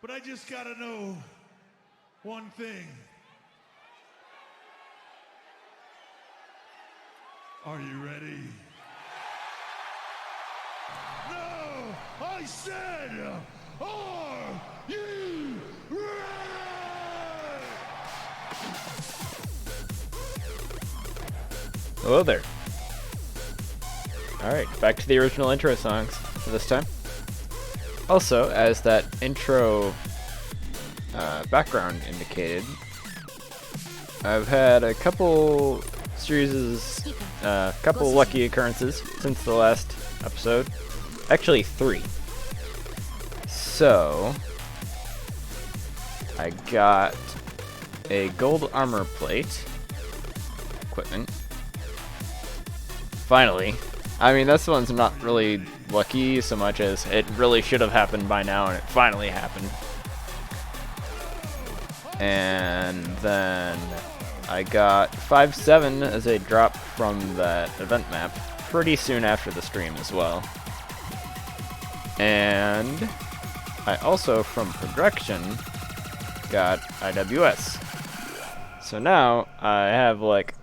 but I just gotta know one thing. Are you ready? No! I said, are you ready? Hello there. Alright, back to the original intro songs for this time. Also, as that intro background indicated, I've had a couple couple lucky occurrences since the last episode. Actually, 3. So, I got a gold armor plate equipment. Finally. I mean, this one's not really lucky so much as it really should have happened by now, and it finally happened. And then I got 5-7 as a drop from that event map pretty soon after the stream as well. And I also, from Progression, got IWS. So now I have, like,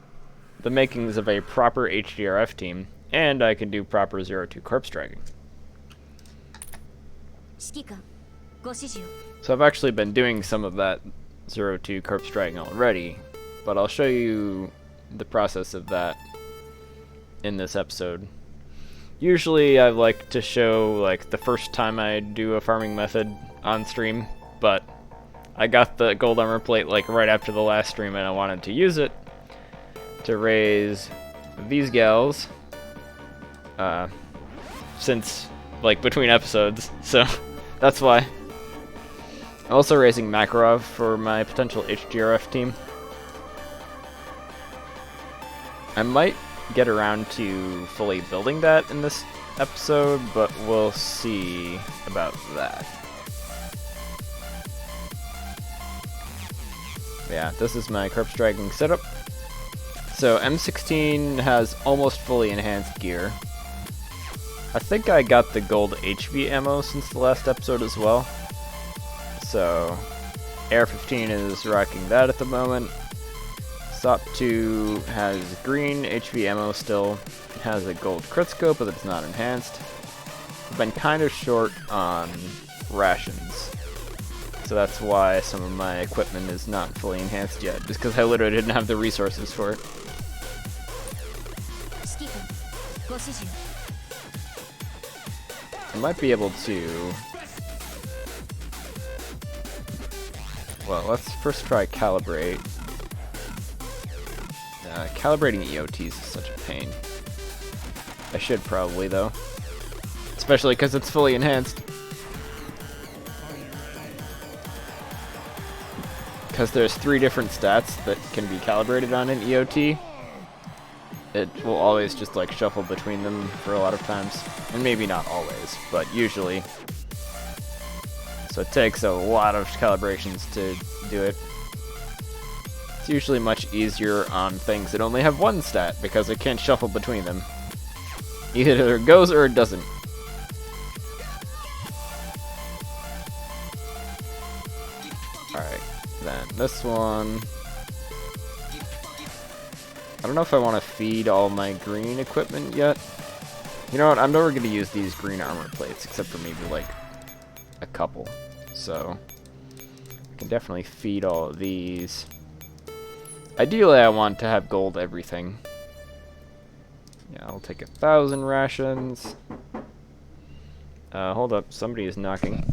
the makings of a proper HGRF team, and I can do proper 0-2 corpse dragging. So I've actually been doing some of that 0-2 corpse dragging already, but I'll show you the process of that in this episode. Usually I like to show like the first time I do a farming method on stream, but I got the gold armor plate like right after the last stream and I wanted to use it to raise these gals since like between episodes, so that's why. Also raising Makarov for my potential HGRF team. I might get around to fully building that in this episode, but we'll see about that. Yeah, this is my corpse dragging setup. So M16 has almost fully enhanced gear. I think I got the gold HV ammo since the last episode as well. So AR-15 is rocking that at the moment. SOP-2 has green HV ammo still. It has a gold crit scope, but it's not enhanced. I've been kind of short on rations. So that's why some of my equipment is not fully enhanced yet, just because I literally didn't have the resources for it. I might be able to... Well, let's first try calibrate. Calibrating EOTs is such a pain. I should probably, though. Especially because it's fully enhanced. Because there's 3 different stats that can be calibrated on an EOT. It will always just like shuffle between them for a lot of times. And maybe not always, but usually. So it takes a lot of calibrations to do it. It's usually much easier on things that only have 1 stat because it can't shuffle between them. Either it goes or it doesn't. Alright, then this one... I don't know if I want to feed all my green equipment yet. You know what, I'm never going to use these green armor plates, except for maybe like a couple. So, I can definitely feed all of these. Ideally, I want to have gold everything. Yeah, I'll take 1,000 rations. Hold up, somebody is knocking.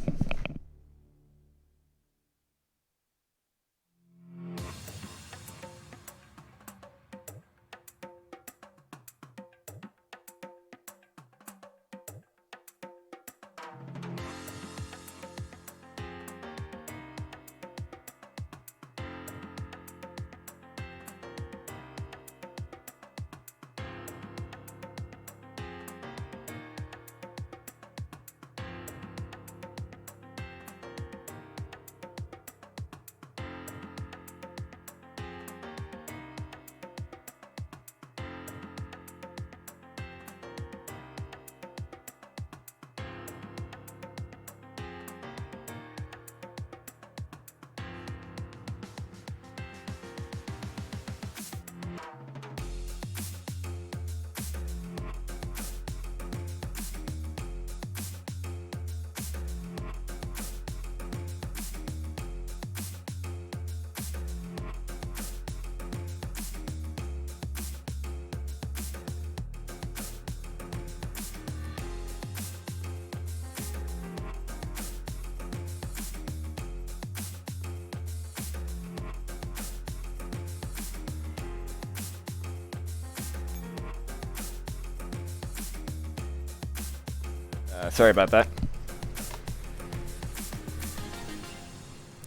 Sorry about that.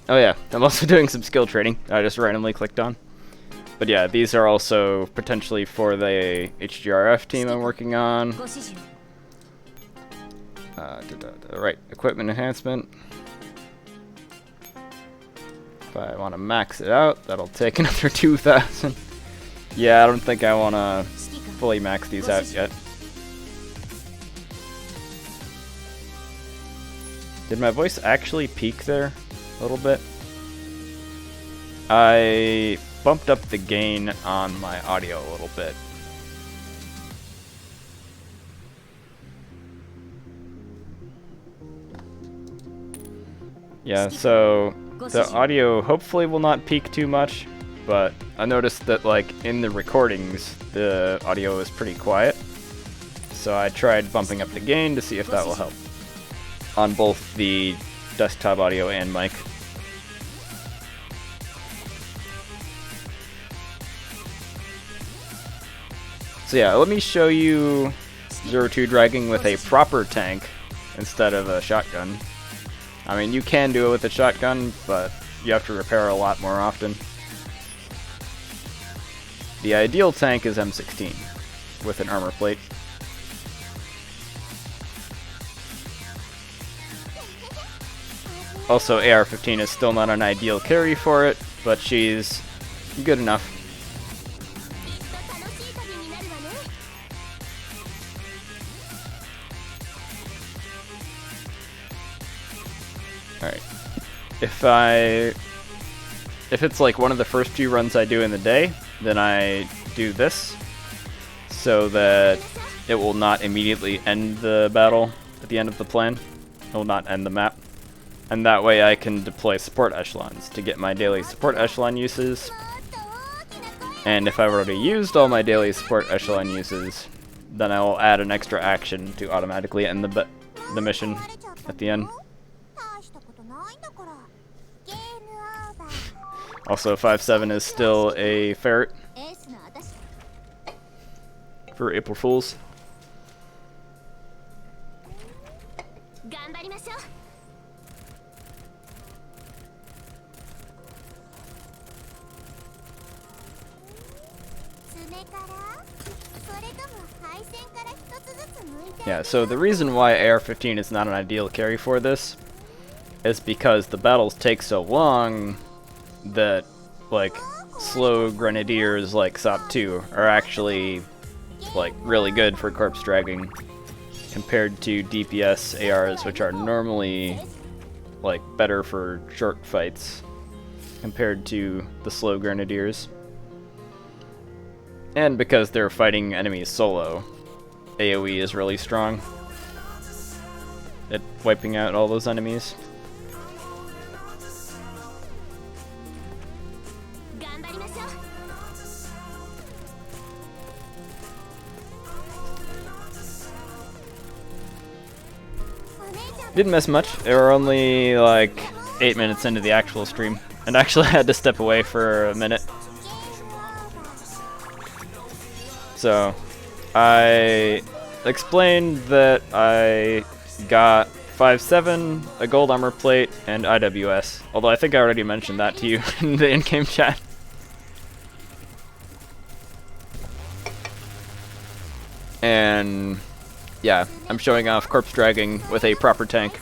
Oh yeah, I'm also doing some skill training. I just randomly clicked on. But yeah, these are also potentially for the HGRF team I'm working on. Right, equipment enhancement. If I want to max it out, that'll take another 2,000. Yeah, I don't think I want to fully max these out yet. Did my voice actually peak there a little bit? I bumped up the gain on my audio a little bit. Yeah, so the audio hopefully will not peak too much, but I noticed that like in the recordings the audio is pretty quiet. So I tried bumping up the gain to see if that will help on both the desktop audio and mic. So yeah, let me show you 02 dragging with a proper tank instead of a shotgun. I mean, you can do it with a shotgun, but you have to repair a lot more often. The ideal tank is M16 with an armor plate. Also, AR-15 is still not an ideal carry for it, but she's good enough. Alright. If it's like one of the first few runs I do in the day, then I do this so that it will not immediately end the battle at the end of the plan. It will not end the map. And that way I can deploy support echelons to get my daily support echelon uses. And if I've already used all my daily support echelon uses, then I will add an extra action to automatically end the mission at the end. Also, 5-7 is still a ferret for April Fools. Yeah, so the reason why AR-15 is not an ideal carry for this is because the battles take so long that, like, slow grenadiers like SOP 2 are actually, like, really good for corpse dragging compared to DPS ARs, which are normally, like, better for short fights compared to the slow grenadiers. And because they're fighting enemies solo, AoE is really strong at wiping out all those enemies. Didn't miss much. They were only like 8 minutes into the actual stream, and actually had to step away for a minute. So, I explained that I got 5-7, a gold armor plate, and IWS. Although I think I already mentioned that to you in the in-game chat. And yeah, I'm showing off corpse dragging with a proper tank.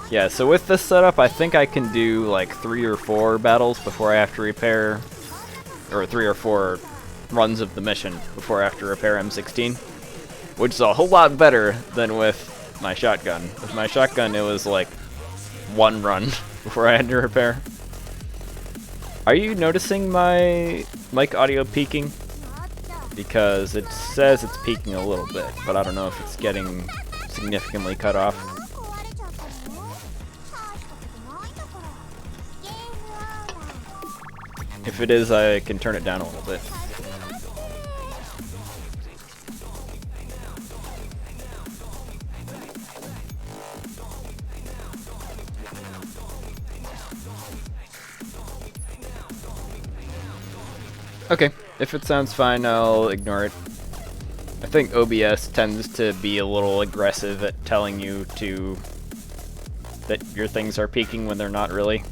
Yeah, so with this setup, I think I can do like 3 or 4 battles before I have to repair, or 3 or 4 runs of the mission before I have to repair M16, which is a whole lot better than with my shotgun. With my shotgun, it was like 1 run before I had to repair. Are you noticing my mic audio peaking? Because it says it's peaking a little bit, but I don't know if it's getting significantly cut off. If it is, I can turn it down a little bit. Okay, if it sounds fine, I'll ignore it. I think OBS tends to be a little aggressive at telling you that your things are peaking when they're not really.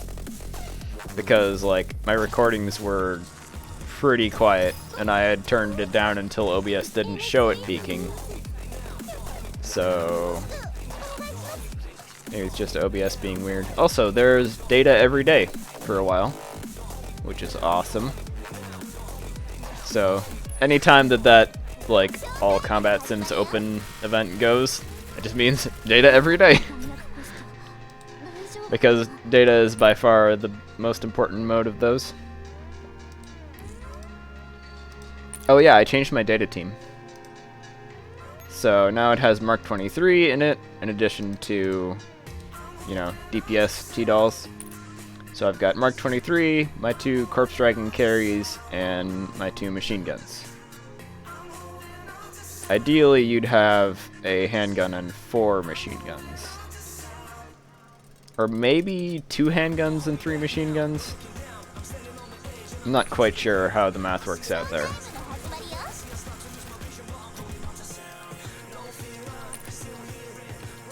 Because, like, my recordings were pretty quiet, and I had turned it down until OBS didn't show it peaking. So maybe it's just OBS being weird. Also, there's data every day for a while, which is awesome. So anytime that like all Combat Sims open event goes, it just means data every day. Because data is by far the most important mode of those. Oh yeah, I changed my data team. So now it has Mark 23 in it, in addition to, you know, DPS T-Dolls. So I've got Mark 23, my 2 Corpse Dragon carries, and my 2 machine guns. Ideally, you'd have a handgun and 4 machine guns. Or maybe 2 handguns and 3 machine guns? I'm not quite sure how the math works out there.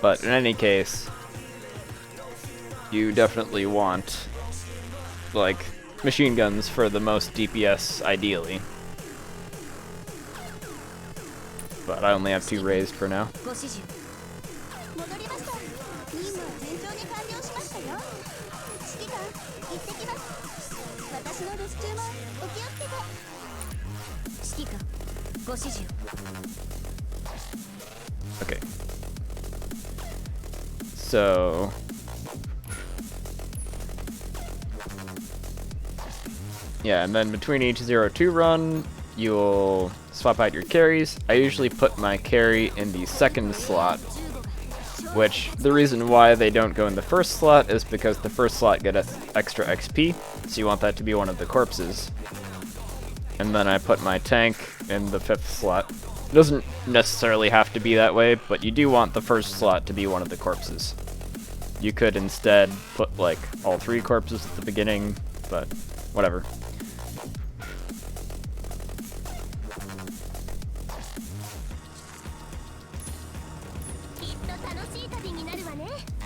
But in any case, you definitely want, like, machine guns for the most DPS, ideally. But I only have 2 raised for now. Okay. So yeah, and then between each 0-2 run, you'll swap out your carries. I usually put my carry in the second slot, which the reason why they don't go in the first slot is because the first slot gets extra XP, so you want that to be one of the corpses. And then I put my tank in the 5th slot. It doesn't necessarily have to be that way, but you do want the first slot to be one of the corpses. You could instead put, like, all 3 corpses at the beginning, but whatever.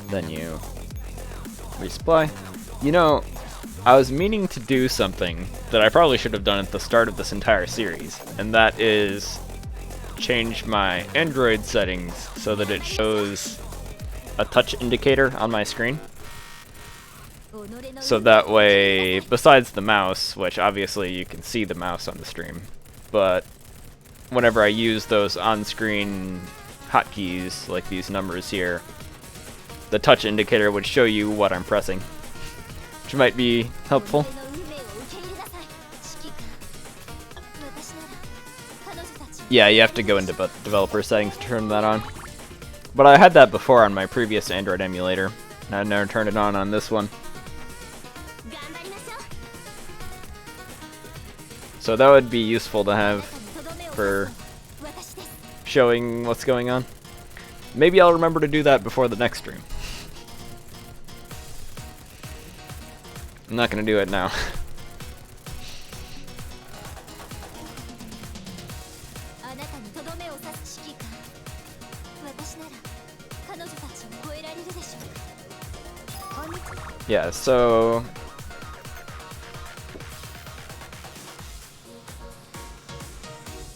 Then you resupply. You know, I was meaning to do something that I probably should have done at the start of this entire series, and that is change my Android settings so that it shows a touch indicator on my screen. So that way, besides the mouse, which obviously you can see the mouse on the stream, but whenever I use those on-screen hotkeys, like these numbers here, the touch indicator would show you what I'm pressing, which might be helpful. Yeah, you have to go into developer settings to turn that on. But I had that before on my previous Android emulator, and I never turned it on this one. So that would be useful to have for showing what's going on. Maybe I'll remember to do that before the next stream. I'm not going to do it now. Yeah, so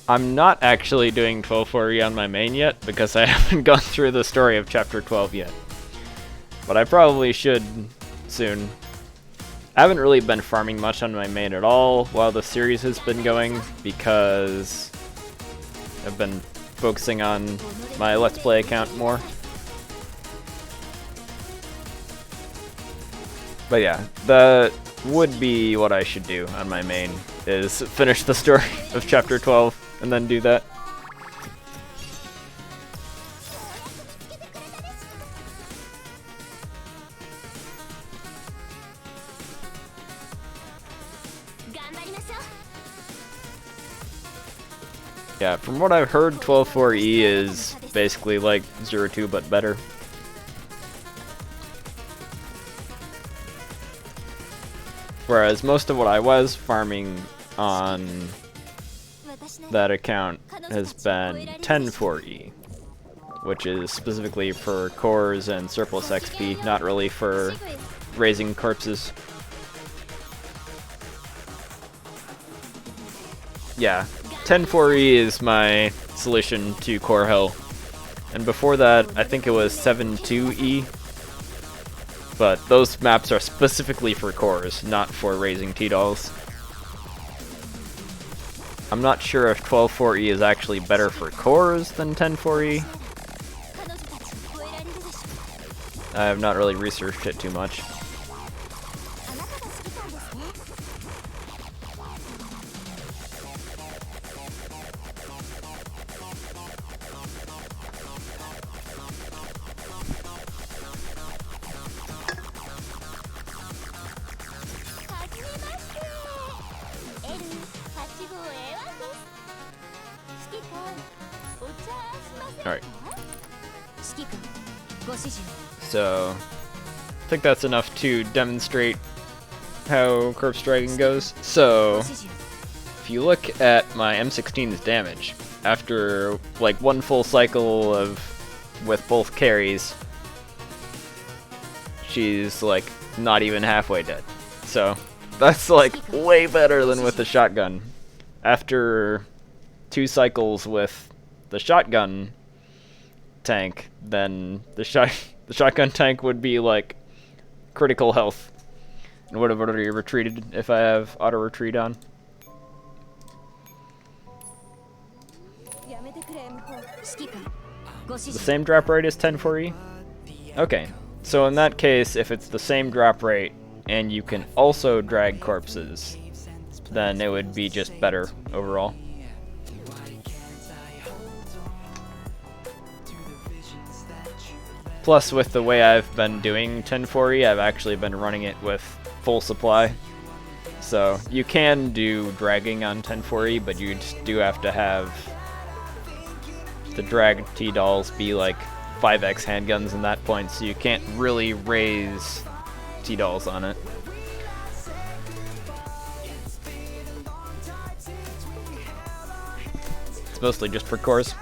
I'm not actually doing 12.4e on my main yet because I haven't gone through the story of chapter 12 yet. But I probably should soon. I haven't really been farming much on my main at all while the series has been going because I've been focusing on my Let's Play account more. But yeah, that would be what I should do on my main, is finish the story of chapter 12 and then do that. Yeah, from what I've heard, 12.4e is basically like 0.2 but better. Whereas most of what I was farming on that account has been 10-4E, which is specifically for cores and surplus XP, not really for raising corpses. Yeah, 10-4E is my solution to core hell. And before that, I think it was 7-2E. But those maps are specifically for cores, not for raising T-dolls. I'm not sure if 12-4E is actually better for cores than 10-4E. I have not really researched it too much. Alright. So, I think that's enough to demonstrate how corpse dragging goes. So, if you look at my M16's damage, after like one full cycle with both carries, she's like not even halfway dead. So, that's like way better than with the shotgun. After 2 cycles with the shotgun tank, then the shotgun tank would be like critical health and would have already retreated if I have auto retreat on. The same drop rate as 10-4E? Okay, so in that case, if it's the same drop rate and you can also drag corpses, then it would be just better overall. Plus, with the way I've been doing 10-4E, I've actually been running it with full supply. So, you can do dragging on 10-4E, but you just do have to have the drag T-dolls be like 5x handguns in that point, so you can't really raise T-dolls on it. It's mostly just for cores.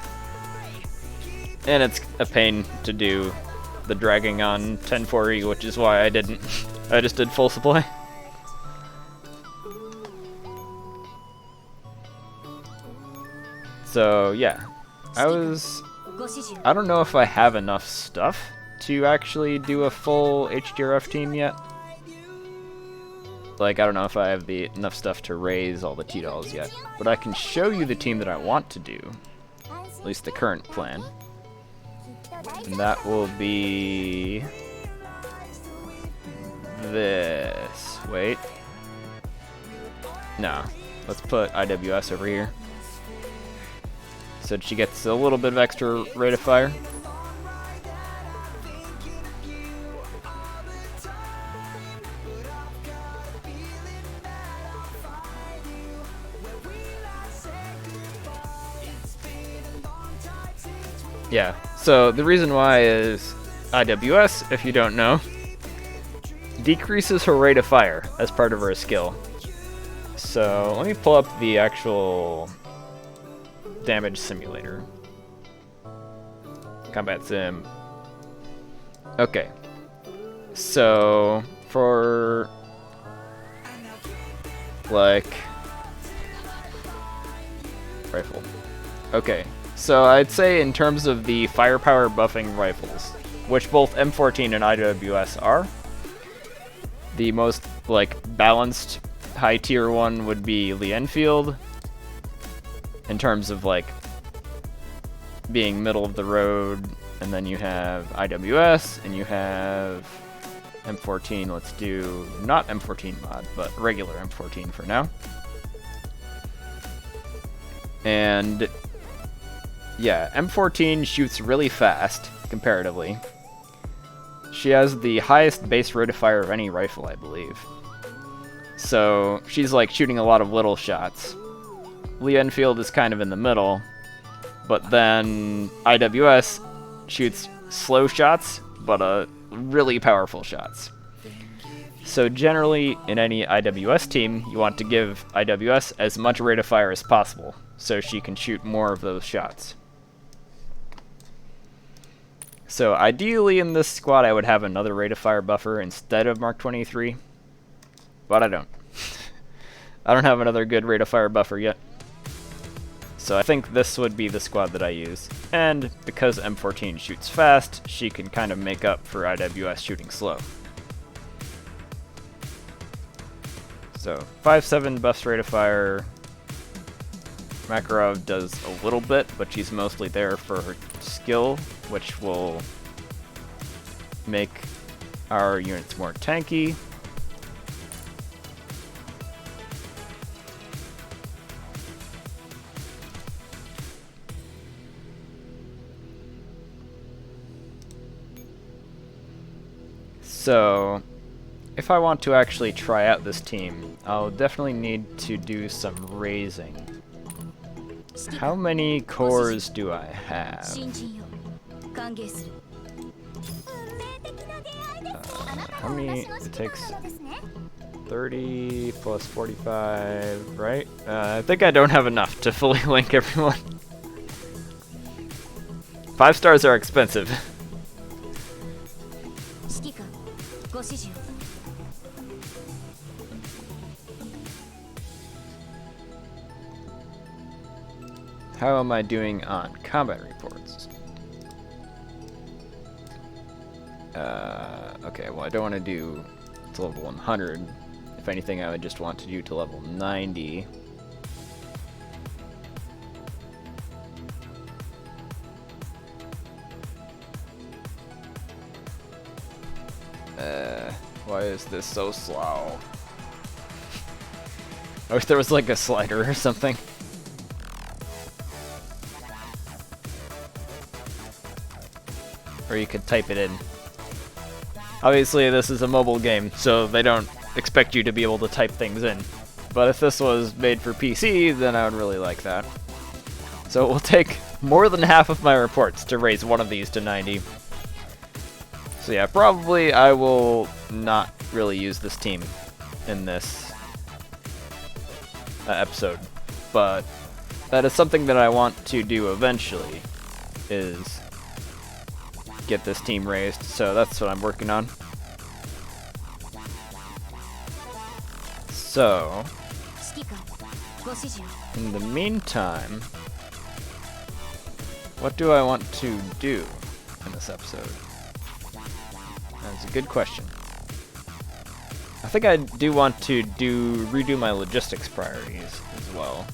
And it's a pain to do the dragging on 10-4E, which is why I didn't. I just did full supply. So, yeah. I don't know if I have enough stuff to actually do a full HGRF team yet. Like, I don't know if I have enough stuff to raise all the T-dolls yet. But I can show you the team that I want to do. At least the current plan. And that will be this. Wait. No. Let's put IWS over here. So she gets a little bit of extra rate of fire. Yeah, so the reason why is IWS, if you don't know, decreases her rate of fire as part of her skill. So let me pull up the actual damage simulator. Combat sim. Okay. So for like rifle. Okay. So I'd say in terms of the firepower buffing rifles, which both M14 and IWS are, the most like balanced high tier one would be Lee Enfield. In terms of like being middle of the road, and then you have IWS and you have M14. Let's do not M14 mod, but regular M14 for now. And yeah, M14 shoots really fast, comparatively. She has the highest base rate of fire of any rifle, I believe. So, she's like shooting a lot of little shots. Lee Enfield is kind of in the middle, but then IWS shoots slow shots, but really powerful shots. So generally, in any IWS team, you want to give IWS as much rate of fire as possible, so she can shoot more of those shots. So ideally in this squad, I would have another rate of fire buffer instead of Mark 23, but I don't. I don't have another good rate of fire buffer yet. So I think this would be the squad that I use. And because M14 shoots fast, she can kind of make up for IWS shooting slow. So 5-7 buffs rate of fire. Makarov does a little bit, but she's mostly there for her skill, which will make our units more tanky. So, if I want to actually try out this team, I'll definitely need to do some raising. How many cores do I have? How many? It takes 30 plus 45, right? I think I don't have enough to fully link everyone. 5 stars are expensive. How am I doing on combat reports? Okay, well I don't want to do to level 100. If anything, I would just want to do to level 90. Why is this so slow? I wish there was like a slider or something. Or you could type it in. Obviously this is a mobile game, so they don't expect you to be able to type things in. But if this was made for PC, then I would really like that. So it will take more than half of my reports to raise one of these to 90. So yeah, probably I will not really use this team in this episode. But that is something that I want to do eventually, is get this team raised, so that's what I'm working on. So, in the meantime, what do I want to do in this episode? That's a good question. I think I do want to redo my logistics priorities as well.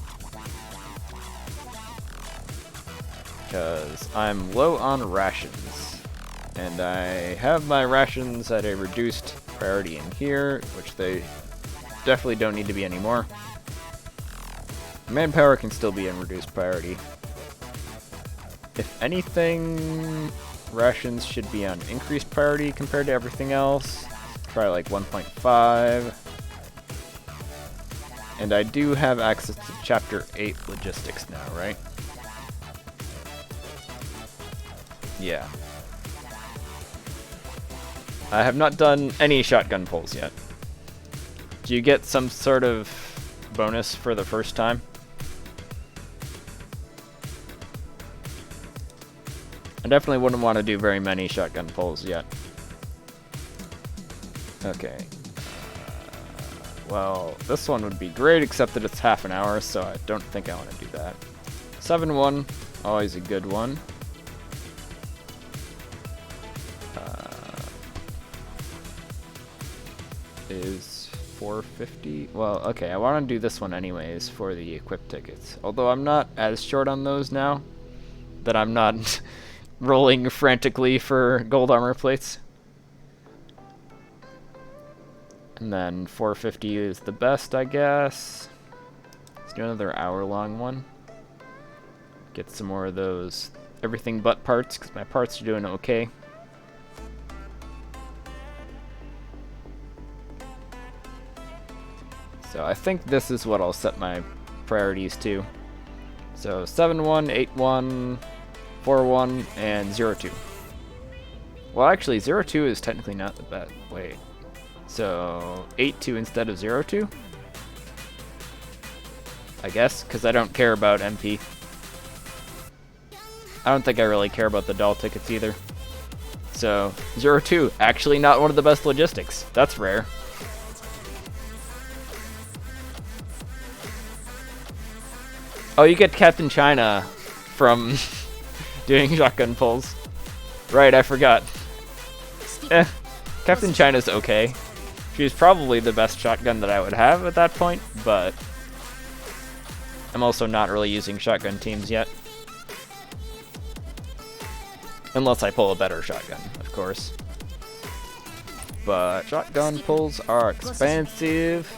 Because I'm low on rations. And I have my rations at a reduced priority in here, which they definitely don't need to be anymore. Manpower can still be in reduced priority. If anything, rations should be on increased priority compared to everything else. Try like 1.5. And I do have access to Chapter 8 logistics now, right? Yeah. I have not done any shotgun pulls yet. Do you get some sort of bonus for the first time? I definitely wouldn't want to do very many shotgun pulls yet. Okay. Well, this one would be great, except that it's half an hour, so I don't think I want to do that. 7-1, always a good one. Is 450? Well, okay, I want to do this one anyways for the equip tickets. Although I'm not as short on those now, that I'm not rolling frantically for gold armor plates. And then 450 is the best, I guess. Let's do another hour-long one. Get some more of those everything but parts, because my parts are doing okay. So I think this is what I'll set my priorities to. So 7-1, 8-1, 4-1, and 0-2. Well, actually, 0-2 is technically not the best. Wait. So 8-2 instead of 0-2? I guess, because I don't care about MP. I don't think I really care about the doll tickets either. So 0-2, actually not one of the best logistics. That's rare. Oh, you get Captain China from doing shotgun pulls. Right, I forgot. Captain China's okay. She's probably the best shotgun that I would have at that point, but I'm also not really using shotgun teams yet. Unless I pull a better shotgun, of course. But shotgun pulls are expensive.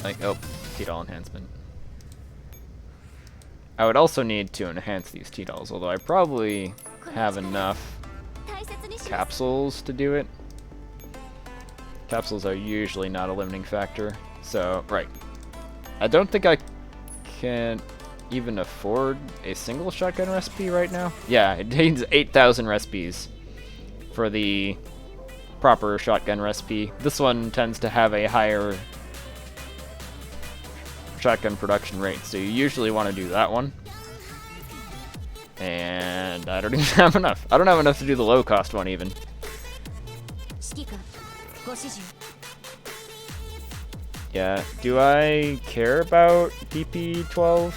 Like, oh, T-Doll enhancement. I would also need to enhance these T-Dolls, although I probably have enough capsules to do it. Capsules are usually not a limiting factor. So, right. I don't think I can even afford a single shotgun recipe right now. Yeah, it needs 8,000 recipes for the proper shotgun recipe. This one tends to have a higher shotgun production rate, so you usually want to do that one. And I don't even have enough. I don't have enough to do the low cost one even. Yeah, do I care about DP12?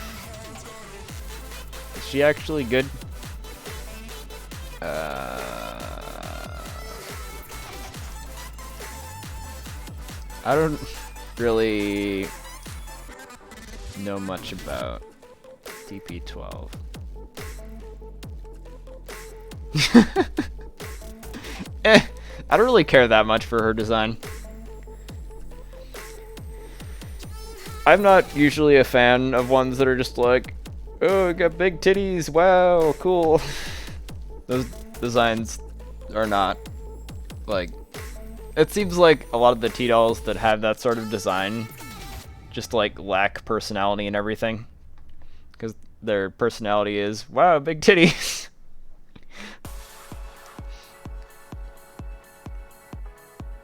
Is she actually good? I don't really know much about DP12. I don't really care that much for her design. I'm not usually a fan of ones that are just like, oh, got big titties, wow, cool. Those designs are not, like, it seems like a lot of the T-Dolls that have that sort of design just, like, lack personality and everything. Because their personality is, wow, big titties.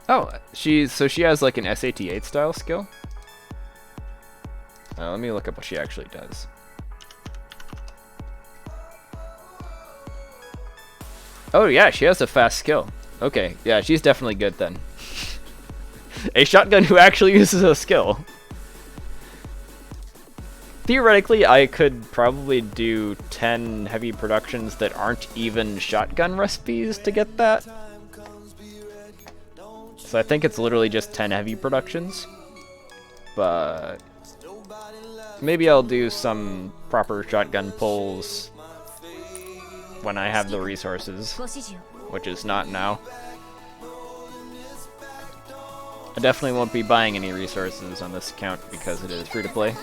Oh, she has, like, an SAT-8 style skill? Let me look up what she actually does. Oh yeah, she has a fast skill. Okay, yeah, she's definitely good then. A shotgun who actually uses a skill. Theoretically, I could probably do 10 heavy productions that aren't even shotgun recipes to get that. So I think it's literally just 10 heavy productions. But maybe I'll do some proper shotgun pulls when I have the resources, which is not now. I definitely won't be buying any resources on this account because it is free to play.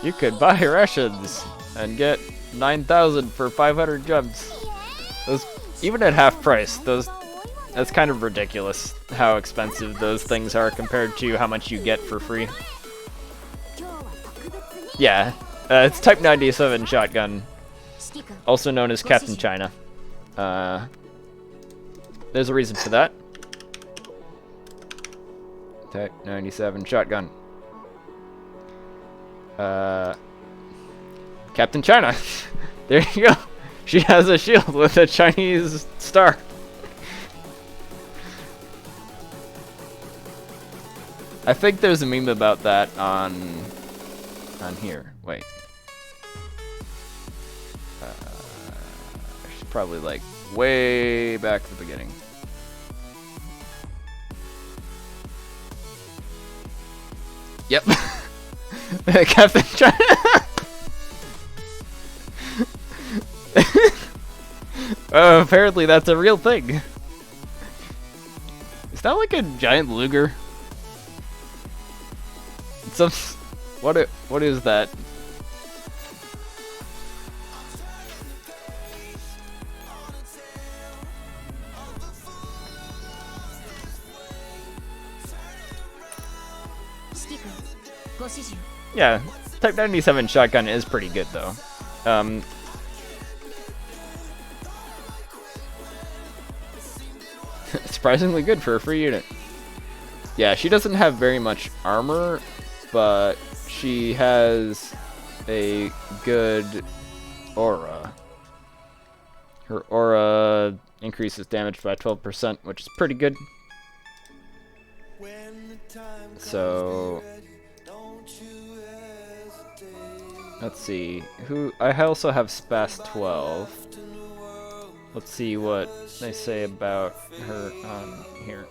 You could buy rations and get 9,000 for 500 jumps. Those, even at half price, that's kind of ridiculous how expensive those things are compared to how much you get for free. Yeah, it's Type 97 shotgun, also known as Captain China. There's a reason for that. Type 97 shotgun. Captain China. There you go. She has a shield with a Chinese star. I think there's a meme about that on here. Wait. I should probably like way back at the beginning. Yep. Captain China. Apparently that's a real thing. Is that like a giant Luger? Some what is that? Yeah, Type 97 shotgun is pretty good though. surprisingly good for a free unit. Yeah, she doesn't have very much armor, but she has a good aura. Her aura increases damage by 12%, which is pretty good. So let's see. I also have Spas 12. Let's see what they say about her on here.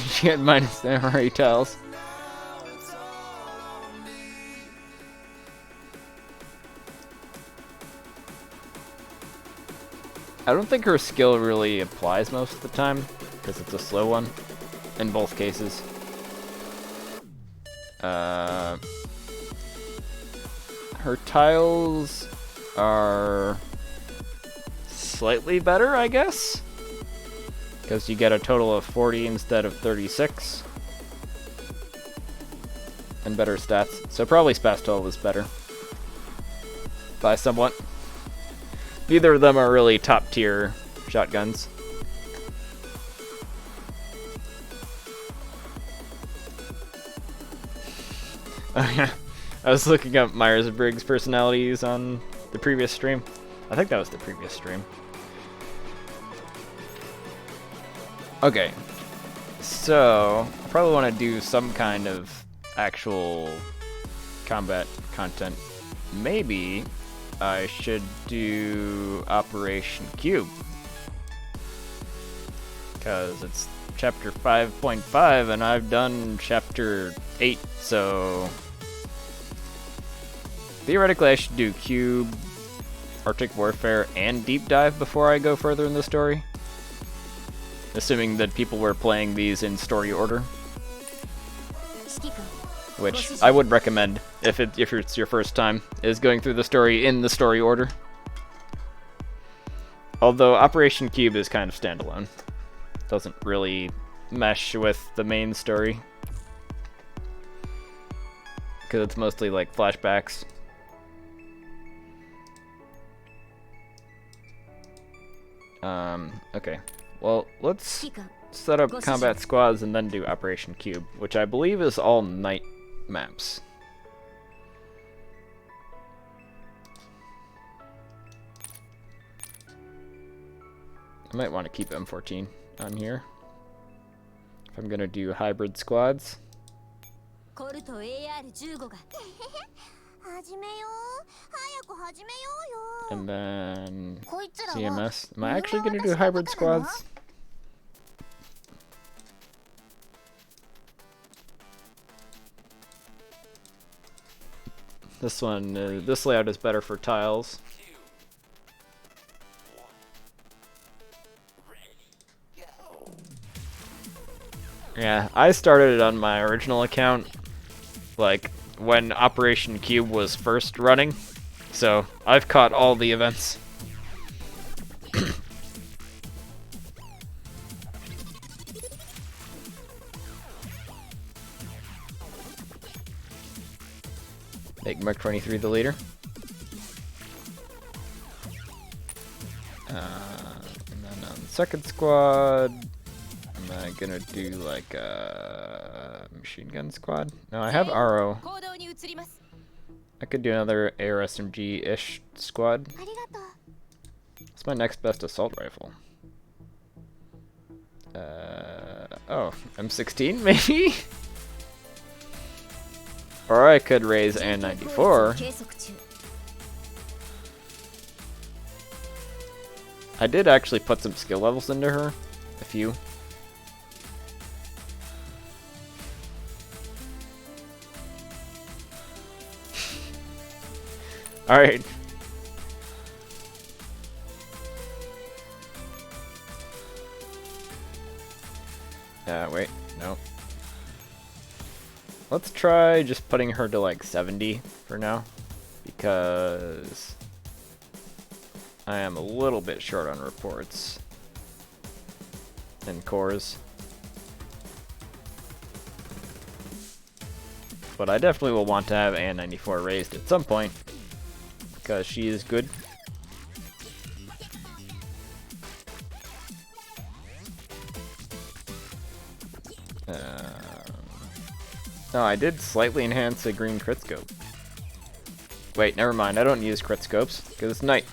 She had minus the MRE tiles. I don't think her skill really applies most of the time, because it's a slow one, in both cases. Her tiles are slightly better, I guess, because you get a total of 40 instead of 36, and better stats. So probably Spas 12 is better, by somewhat. Neither of them are really top tier shotguns. Oh yeah, I was looking up Myers-Briggs personalities on the previous stream. I think that was the previous stream. Okay, so I probably want to do some kind of actual combat content. Maybe I should do Operation Cube, because it's chapter 5.5 and I've done chapter 8, so theoretically I should do Cube, Arctic Warfare, and Deep Dive before I go further in the story, assuming that people were playing these in story order, which I would recommend if it's your first time, is going through the story in the story order. Although Operation Cube is kind of standalone. Doesn't really mesh with the main story, because it's mostly like flashbacks. Okay. Well, let's set up combat squads and then do Operation Cube, which I believe is all night maps. I might want to keep M14 on here if I'm gonna do hybrid squads. And then CMS. Am I actually gonna do hybrid squads? This one, this layout is better for tiles. Yeah, I started it on my original account, like, when Operation Cube was first running, so I've caught all the events. Make Mark 23 the leader. And then on the second squad, am I gonna do like a machine gun squad? No, I have RO. I could do another AR-SMG-ish squad. What's my next best assault rifle? Oh, M16 maybe? Or I could raise AN-94. I did actually put some skill levels into her. A few. Alright. Wait, no. Let's try just putting her to like 70 for now, because I am a little bit short on reports and cores. But I definitely will want to have AN94 raised at some point, because she is good. No, I did slightly enhance a green crit scope. Wait, never mind. I don't use crit scopes because it's night.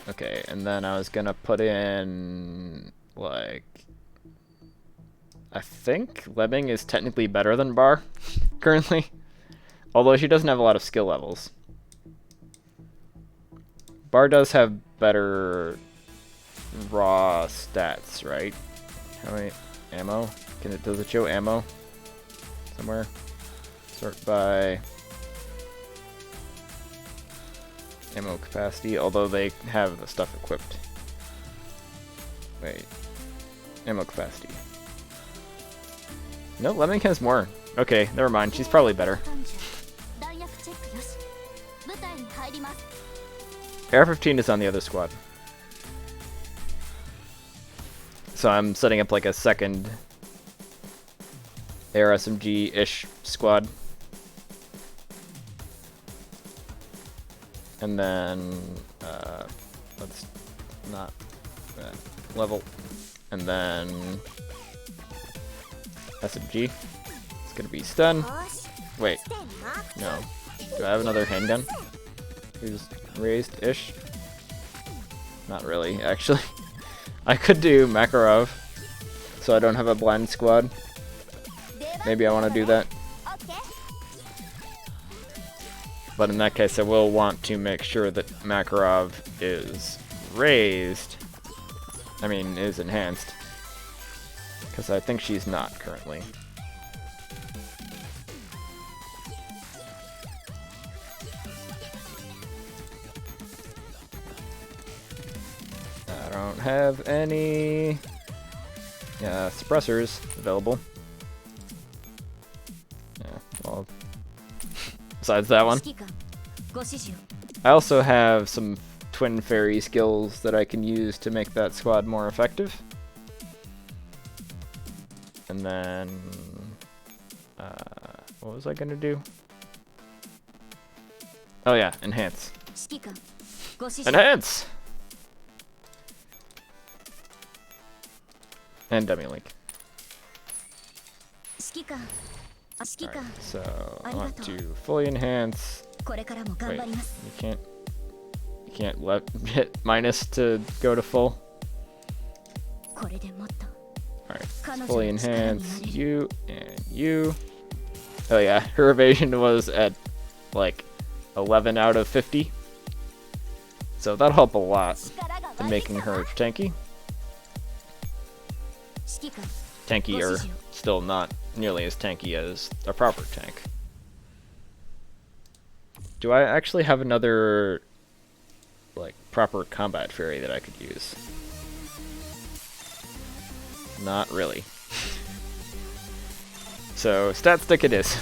Okay, and then I was gonna put in, like, I think Lemming is technically better than Bar currently, although she doesn't have a lot of skill levels. Bar does have better raw stats, right? How many ammo? Does it show ammo somewhere? Sort by ammo capacity, although they have the stuff equipped. Wait, ammo capacity. No, Lemming has more. Okay, never mind. She's probably better. AR-15 is on the other squad. So I'm setting up like a second AR-SMG-ish squad. And then, let's not level. And then SMG. It's gonna be stun. Wait, no. Do I have another handgun? Who's raised-ish? Not really, actually. I could do Makarov, so I don't have a blind squad. Maybe I want to do that. But in that case, I will want to make sure that Makarov is raised. I mean, is enhanced. Because I think she's not currently. I don't have any suppressors available. Yeah, well, besides that one. I also have some Twin Fairy skills that I can use to make that squad more effective. And then, what was I gonna do? Oh yeah, enhance. Enhance! And dummy link. Alright, so I want to fully enhance. Wait, you can't let hit minus to go to full. Alright, fully enhance you and you. Oh yeah, her evasion was at like 11 out of 50. So that'll help a lot in making her tanky. Tanky, or still not nearly as tanky as a proper tank. Do I actually have another, like, proper combat fairy that I could use? Not really. So, stat stick it is.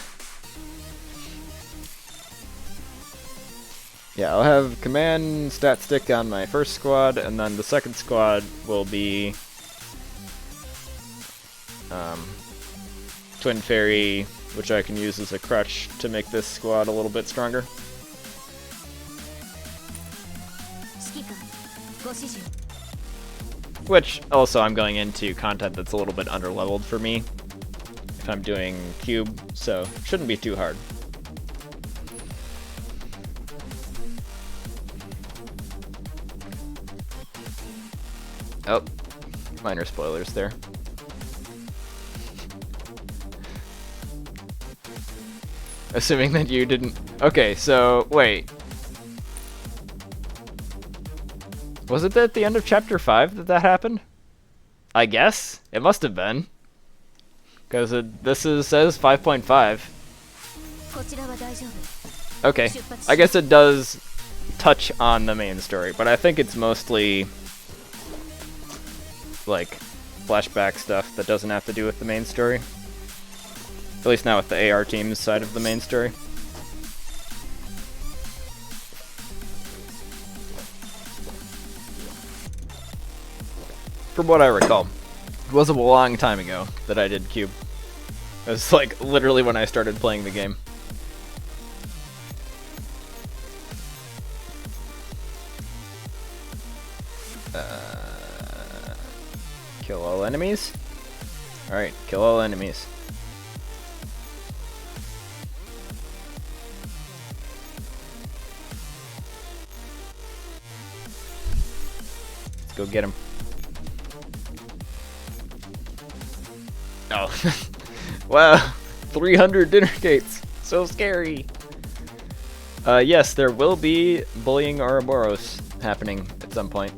Yeah, I'll have command stat stick on my first squad, and then the second squad will be Twin Fairy, which I can use as a crutch to make this squad a little bit stronger. Which, also, I'm going into content that's a little bit underleveled for me if I'm doing cube, so shouldn't be too hard. Oh, minor spoilers there. Assuming that you didn't... Okay, so, wait. Was it at the end of Chapter 5 that that happened? I guess. It must have been. Because says 5.5. Okay, I guess it does touch on the main story, but I think it's mostly like flashback stuff that doesn't have to do with the main story. At least not with the AR team's side of the main story. From what I recall. It was a long time ago that I did Cube. It was like literally when I started playing the game. Kill all enemies? Alright, kill all enemies. Let's go get him. Oh. Wow, 300 dinner gates. So scary. Yes, there will be bullying Ouroboros happening at some point.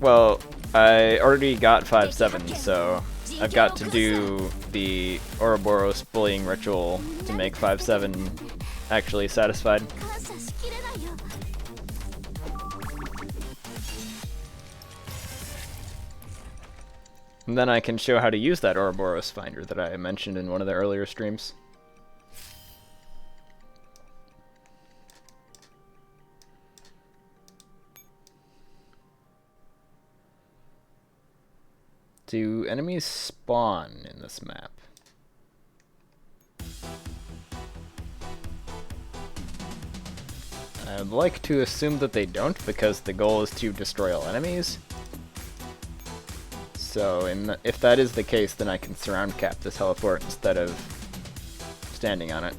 Well, I already got 5-7, so I've got to do the Ouroboros bullying ritual to make 5-7 actually satisfied. And then I can show how to use that Ouroboros finder that I mentioned in one of the earlier streams. Do enemies spawn in this map? I'd like to assume that they don't, because the goal is to destroy all enemies. So if that is the case, then I can surround cap this heliport instead of standing on it.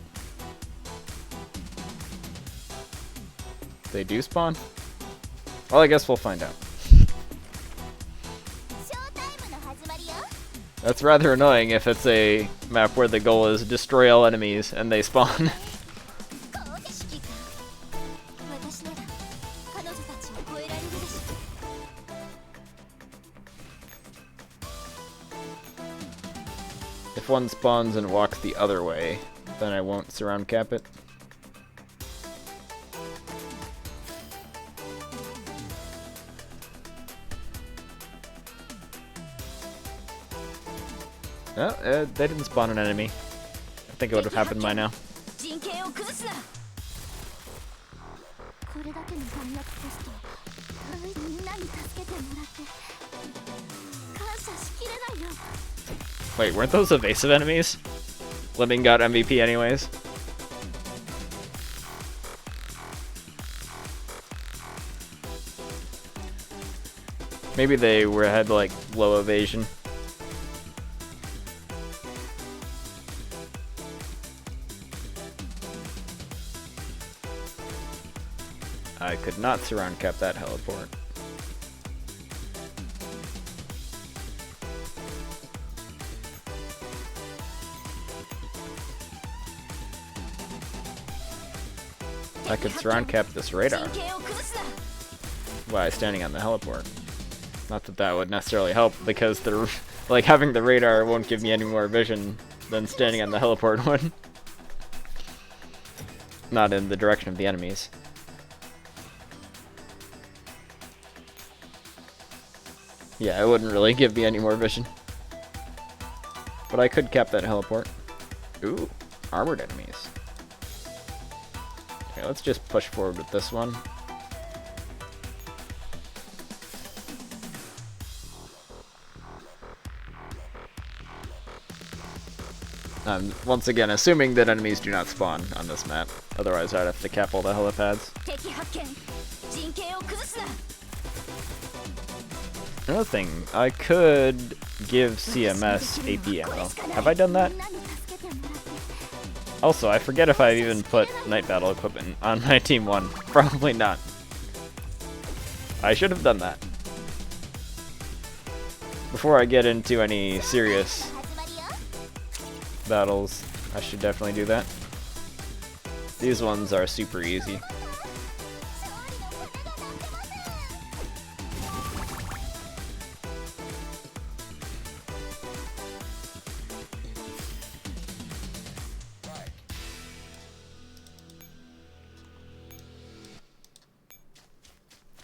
They do spawn? Well, I guess we'll find out. That's rather annoying if it's a map where the goal is destroy all enemies and they spawn. If one spawns and walks the other way, then I won't surround cap it. No, they didn't spawn an enemy. I think it would have happened by now. Wait, weren't those evasive enemies? Lemming got MVP anyways. Maybe they had like low evasion. I could not surround cap that heliport. I could surround cap this radar while standing on the heliport. Not that that would necessarily help, because the like having the radar won't give me any more vision than standing on the heliport would. Not in the direction of the enemies. Yeah, it wouldn't really give me any more vision. But I could cap that heliport. Ooh, armored enemies. Okay, let's just push forward with this one. Once again, assuming that enemies do not spawn on this map. Otherwise, I'd have to cap all the helipads. Another thing, I could give CMS AP ammo. Have I done that? Also, I forget if I've even put night battle equipment on my team 1. Probably not. I should have done that. Before I get into any serious battles, I should definitely do that. These ones are super easy.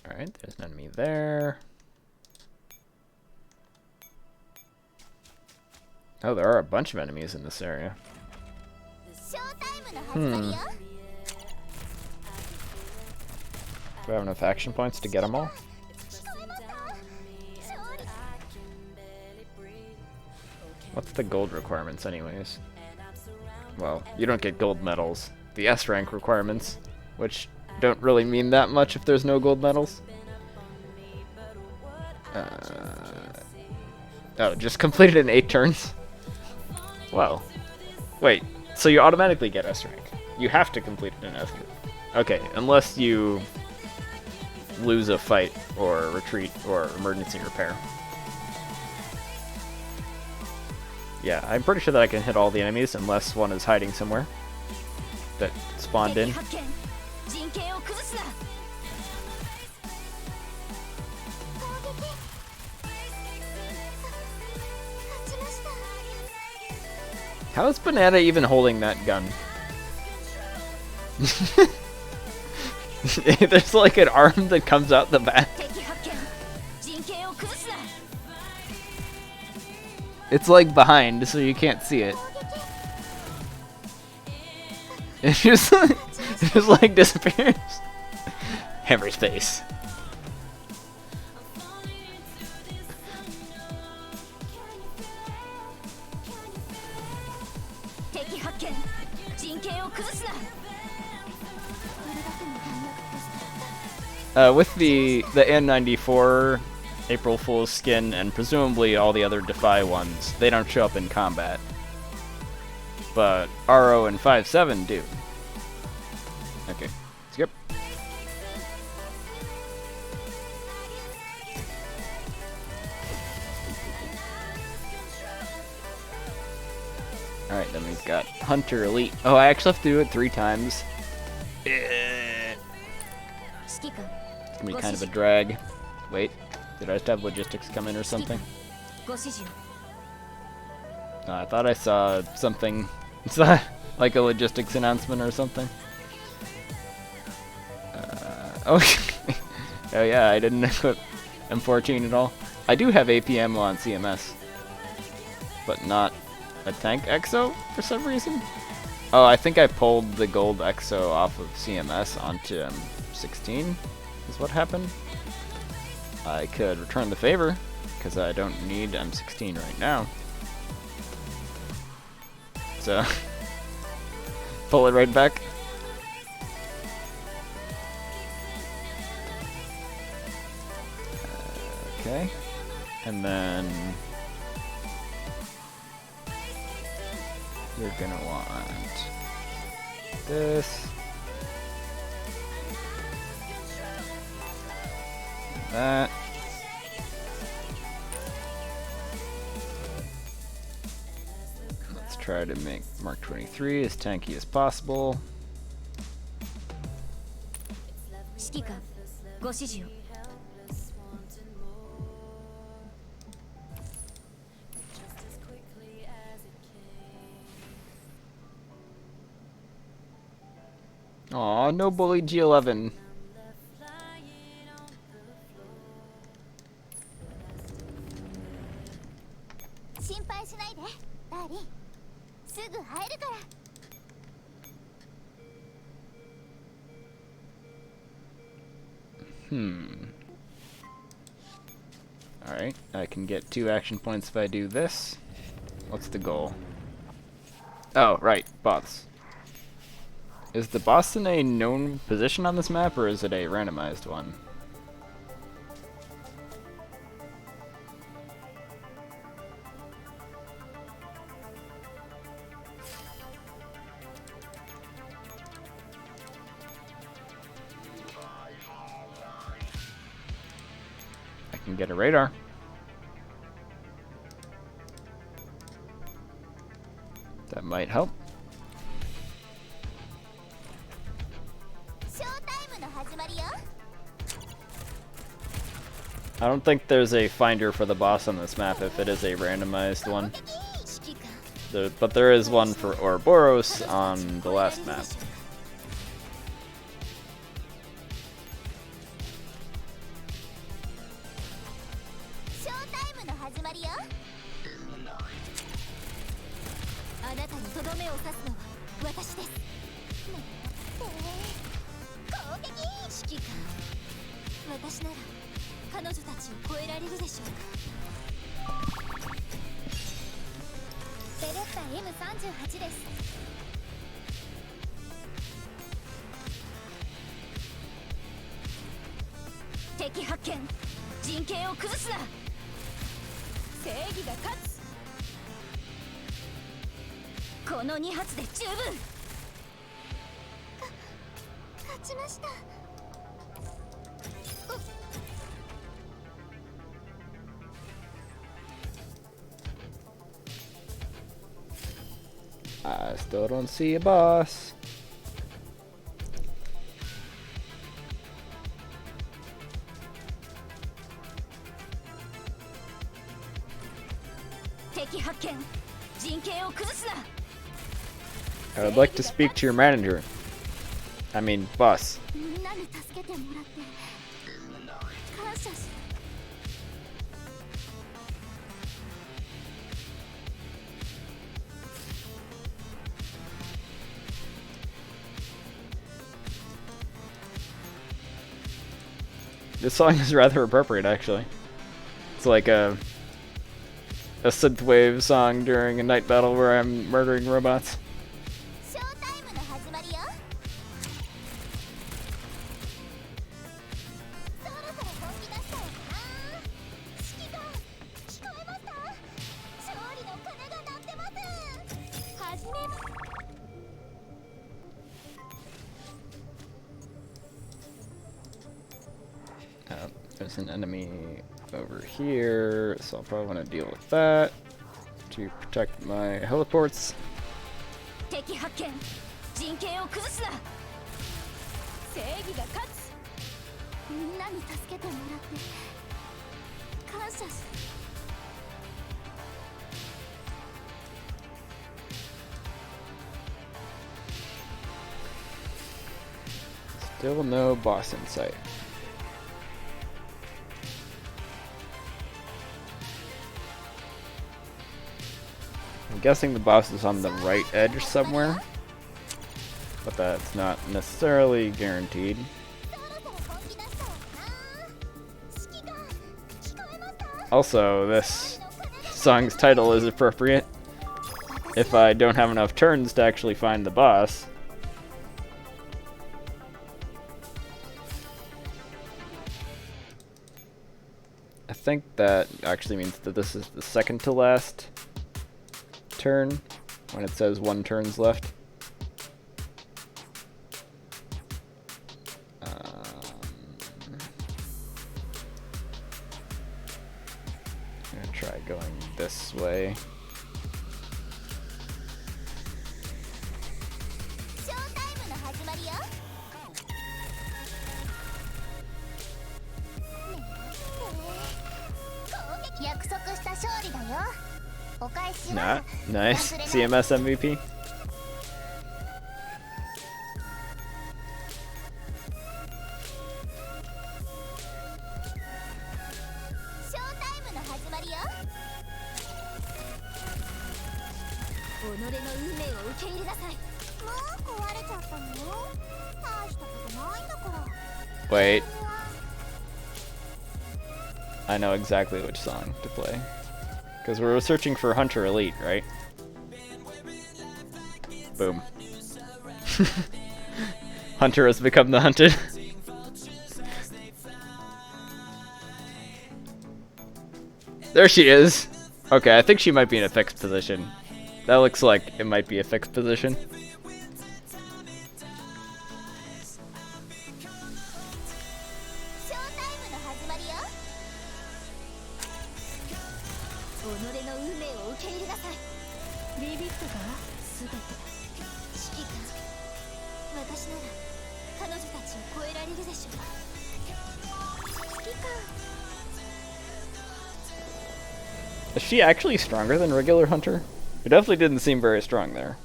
Alright, there's an enemy there. Oh, there are a bunch of enemies in this area. Do I have enough action points to get them all? What's the gold requirements anyways? Well, you don't get gold medals. The S rank requirements, which don't really mean that much if there's no gold medals. Oh, just completed in 8 turns? Well, wait, so you automatically get S rank. You have to complete it in S rank. Okay, unless you lose a fight or retreat or emergency repair. Yeah, I'm pretty sure that I can hit all the enemies unless one is hiding somewhere that spawned in. How is Banana even holding that gun? There's like an arm that comes out the back. It's like behind, so you can't see it. It just like disappears. Hammer's face. With the N94 April Fool's skin and presumably all the other Defy ones, they don't show up in combat. But RO and 5.7 do. Okay, skip. Alright, then we've got Hunter Elite. Oh, I actually have to do it 3 times. It's gonna be kind of a drag. Wait, did I just have logistics come in or something? I thought I saw something. Is that like a logistics announcement or something? Oh, oh yeah, I didn't equip M14 at all. I do have APM on CMS, but not a tank EXO for some reason. Oh, I think I pulled the gold EXO off of CMS onto M16 is what happened. I could return the favor, because I don't need M16 right now. So, pull it right back. Okay, and then you're gonna want this, that. Let's try to make Mark 23 as tanky as possible. Aw, no bully G11. Alright, I can get 2 action points if I do this. What's the goal? Oh, right, boss. Is the boss in a known position on this map, or is it a randomized one? I can get a radar. That might help. I don't think there's a finder for the boss on this map if it is a randomized one. But there is one for Ouroboros on the last map. レッタ M38 です。敵発見。陣形を崩すな。正義が勝つ。この2発で十分。勝ちました。I still don't see a boss. I would like to speak to your manager. I mean, boss. This song is rather appropriate, actually. It's like a synthwave song during a night battle where I'm murdering robots. There's an enemy over here, so I'll probably want to deal with that to protect my heliports. Still no boss in sight. I'm guessing the boss is on the right edge somewhere, but that's not necessarily guaranteed. Also, this song's title is appropriate. If I don't have enough turns to actually find the boss. I think that actually means that this is the second to last turn when it says 1 turn's left. I'm gonna try going this way. Nah, nice. CMS MVP. Wait. I know exactly which song to play. Because we're searching for Hunter Elite, right? Boom. Hunter has become the hunted. There she is! Okay, I think she might be in a fixed position. That looks like it might be a fixed position. Is she actually stronger than regular Hunter? It definitely didn't seem very strong there.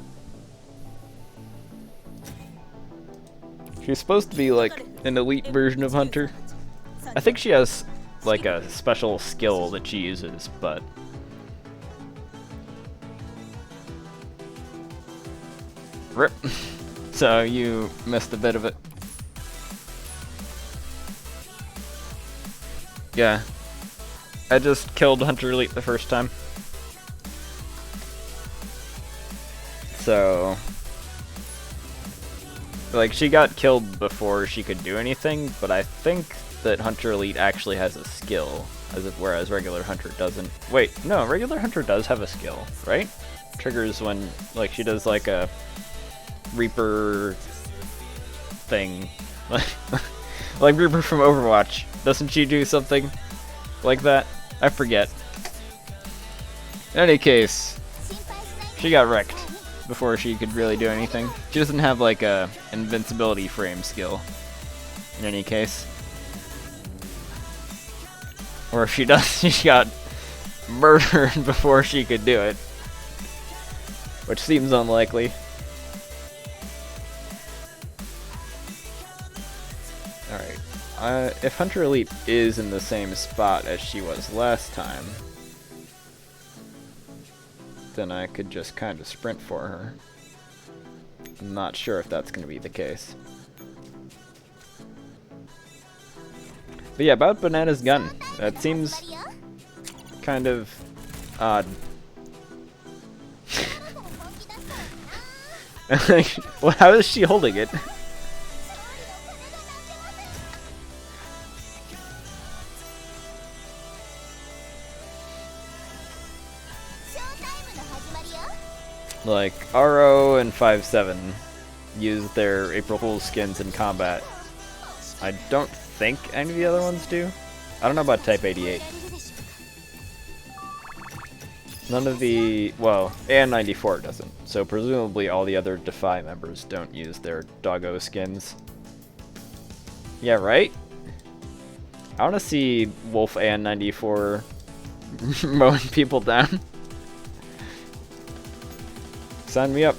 She's supposed to be like an elite version of Hunter. I think she has like a special skill that she uses, but... RIP. So you missed a bit of it. Yeah. I just killed Hunter Elite the first time. So, like, she got killed before she could do anything, but I think that Hunter Elite actually has a skill, whereas regular Hunter doesn't. Wait, no, regular Hunter does have a skill, right? Triggers when, like, she does, like, a Reaper thing. Like Reaper from Overwatch. Doesn't she do something like that? I forget. In any case, she got wrecked before she could really do anything. She doesn't have like a invincibility frame skill. In any case. Or if she does, she got murdered before she could do it. Which seems unlikely. Alright. If Hunter Elite is in the same spot as she was last time, then I could just kind of sprint for her. I'm not sure if that's going to be the case. But yeah, about Banana's gun. That seems kind of odd. Well, how is she holding it? Like, RO and 5-7 use their April Fool's skins in combat. I don't think any of the other ones do. I don't know about Type 88. None of the... well, AN94 doesn't. So presumably all the other Defy members don't use their doggo skins. Yeah, right? I want to see Wolf AN94 mowing people down. Sign me up.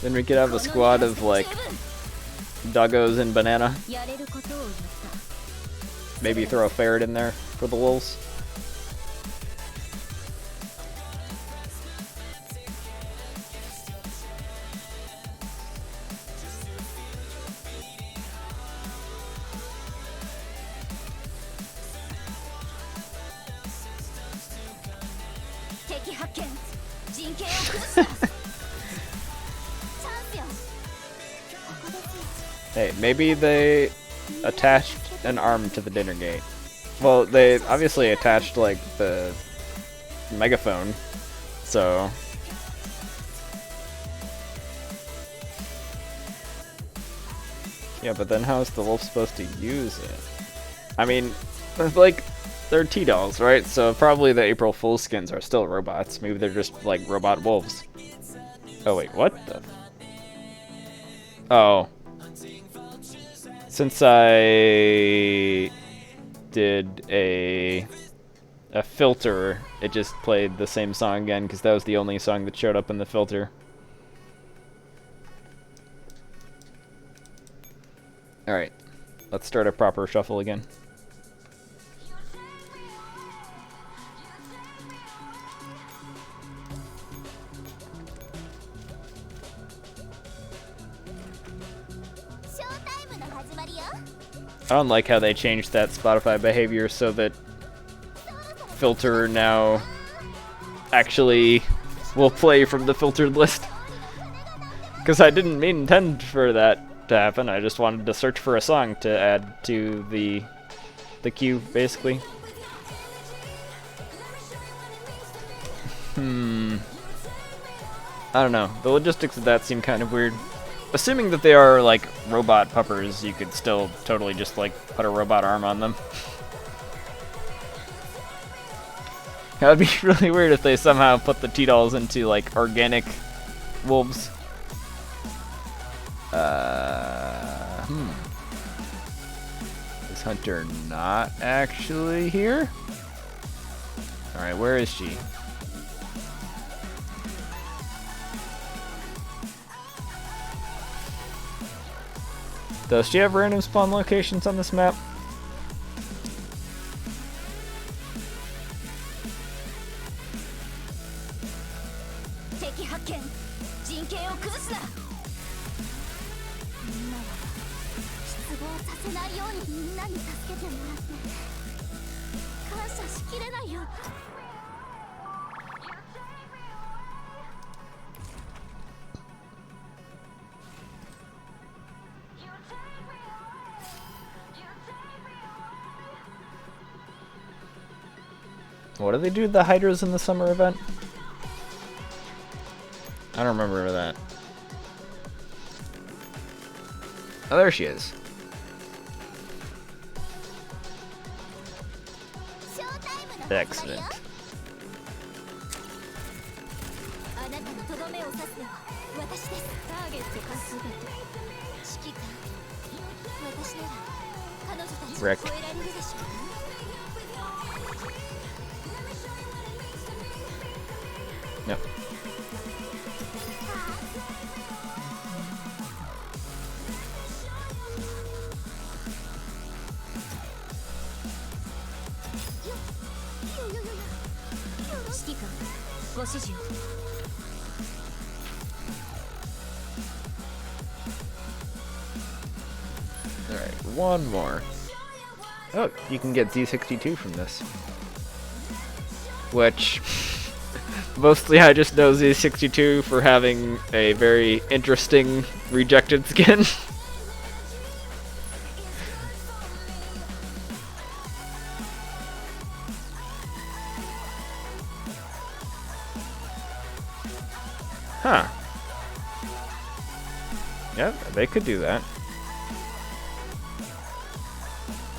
Then we could have a squad of like doggos and banana. Maybe throw a ferret in there for the wolves. Hey, maybe they attached an arm to the dinner gate. Well, they obviously attached, like, the megaphone, so... yeah, but then how is the wolf supposed to use it? I mean, like, they're T-dolls, right? So probably the April Fool's skins are still robots. Maybe they're just, like, robot wolves. Oh, wait, what the... oh. Since I did a filter, it just played the same song again, because that was the only song that showed up in the filter. Alright, let's start a proper shuffle again. I don't like how they changed that Spotify behavior so that filter now actually will play from the filtered list. Because I didn't intend for that to happen. I just wanted to search for a song to add to the queue, basically. I don't know. The logistics of that seem kind of weird. Assuming that they are, like, robot puppers, you could still totally just, like, put a robot arm on them. That would be really weird if they somehow put the T-dolls into, like, organic wolves. Is Hunter not actually here? Alright, where is she? Does she have random spawn locations on this map? みんなは失望させないようにみんなに助けてもらって感謝しきれないよ。What do they do to the hydras in the summer event? I don't remember that. Oh, there she is. Excellent. あなたのとどめを刺すのは私です。ターゲットが全て指揮官。私なら彼女たちを超えられるでしょう。Yep. Alright, one more. Oh, you can get Z62 from this. Which, mostly I just know Z62 for having a very interesting rejected skin. Huh. Yeah, they could do that.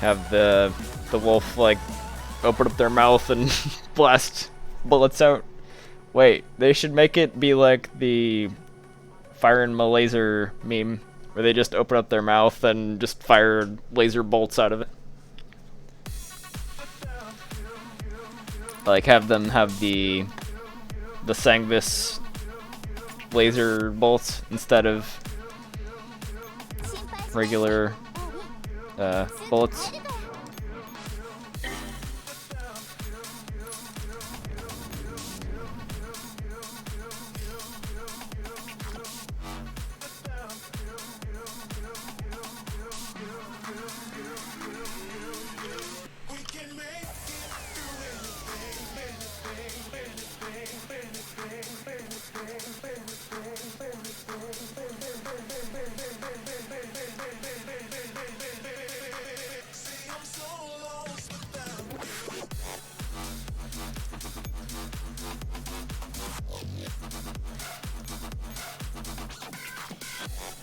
Have the wolf, like, open up their mouth and blast bullets out. Wait, they should make it be like the fire and my laser meme, where they just open up their mouth and just fire laser bolts out of it. Like, have them have the Sangvis laser bolts instead of regular bullets.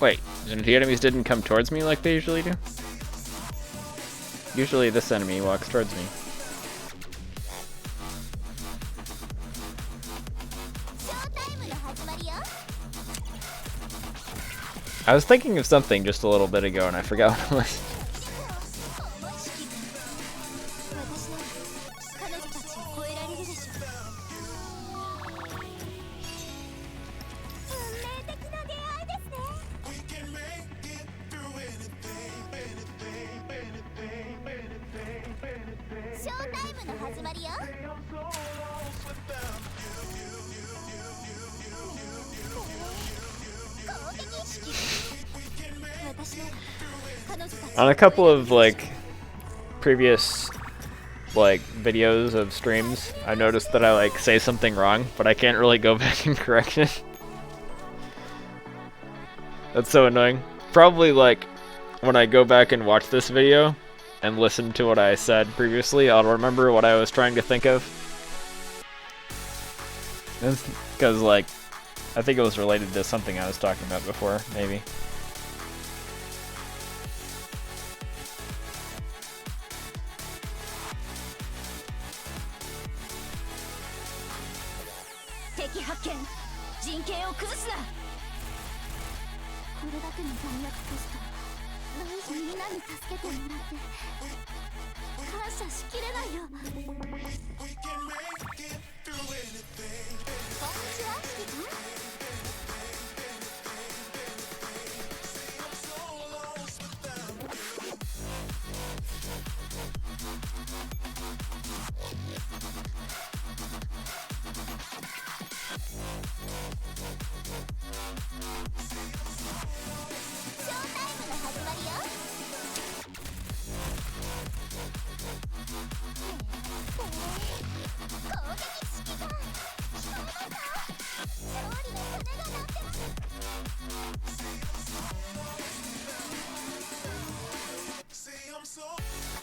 Wait, the enemies didn't come towards me like they usually do? Usually this enemy walks towards me. I was thinking of something just a little bit ago and I forgot what it was. On a couple of like previous like videos of streams, I noticed that I like say something wrong, but I can't really go back and correct it. That's so annoying. Probably like when I go back and watch this video and listen to what I said previously, I'll remember what I was trying to think of. Because like I think it was related to something I was talking about before, maybe.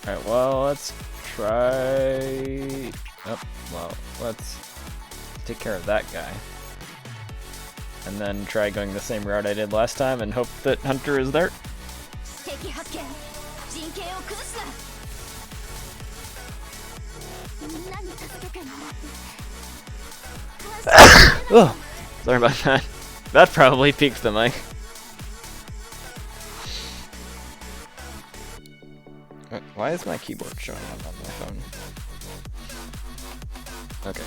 Alright, well, let's try... Oh, well, let's take care of that guy. And then try going the same route I did last time and hope that Hunter is there. Oh, sorry about that. That probably peaked the mic. Why is my keyboard showing up on my phone? Okay.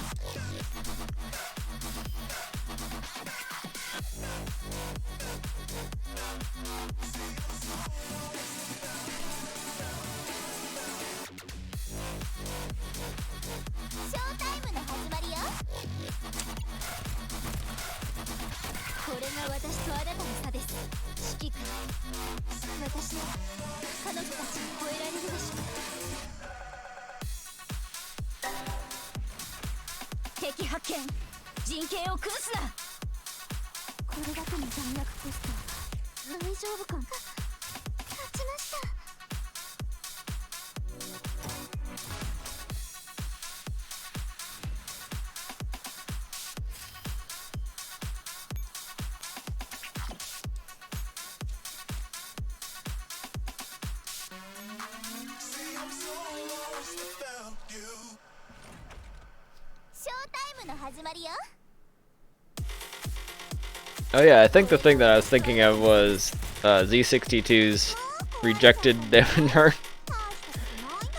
Oh yeah, I think the thing that I was thinking of was Z62's rejected damage art.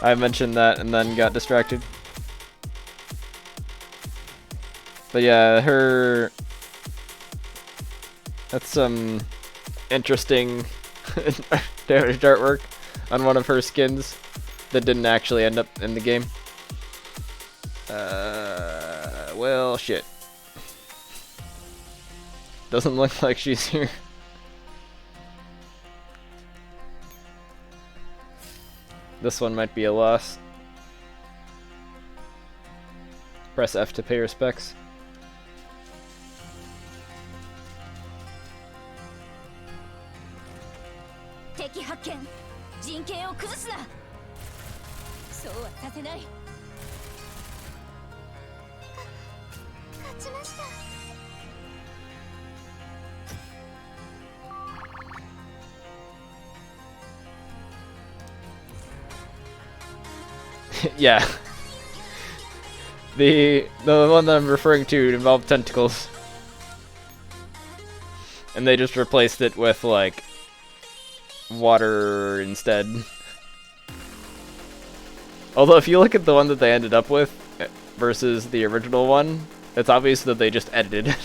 I mentioned that and then got distracted. But yeah, that's some interesting damage artwork on one of her skins that didn't actually end up in the game. Well, shit. Doesn't look like she's here. This one might be a loss. Press F to pay respects. Yeah. The one that I'm referring to involved tentacles. And they just replaced it with, like, water instead. Although if you look at the one that they ended up with versus the original one, it's obvious that they just edited it.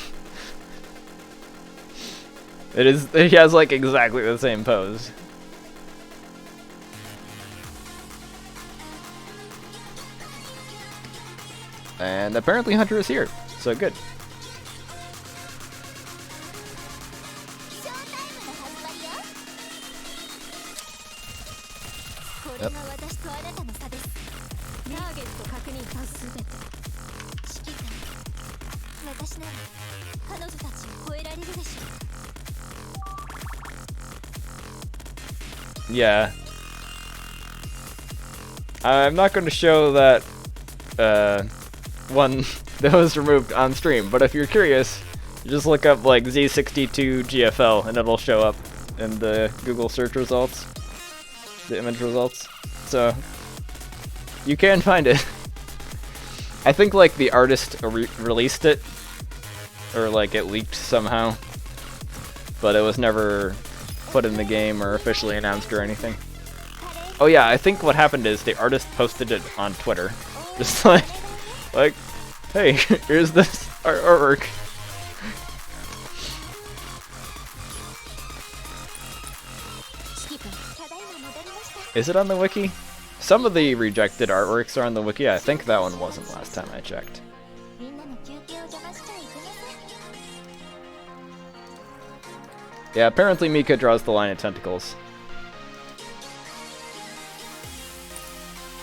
It has, like, exactly the same pose. And apparently Hunter is here, so good. Yep. Yeah. I'm not going to show that one that was removed on stream, but if you're curious, you just look up like Z62 GFL and it'll show up in the Google search results, the image results. So you can find it. I think like the artist released it, or like it leaked somehow, but it was never put in the game or officially announced or anything. Oh yeah, I think what happened is the artist posted it on Twitter, just like, hey, here's this artwork. Is it on the wiki? Some of the rejected artworks are on the wiki. I think that one wasn't last time I checked. Yeah, apparently Mika draws the line of tentacles.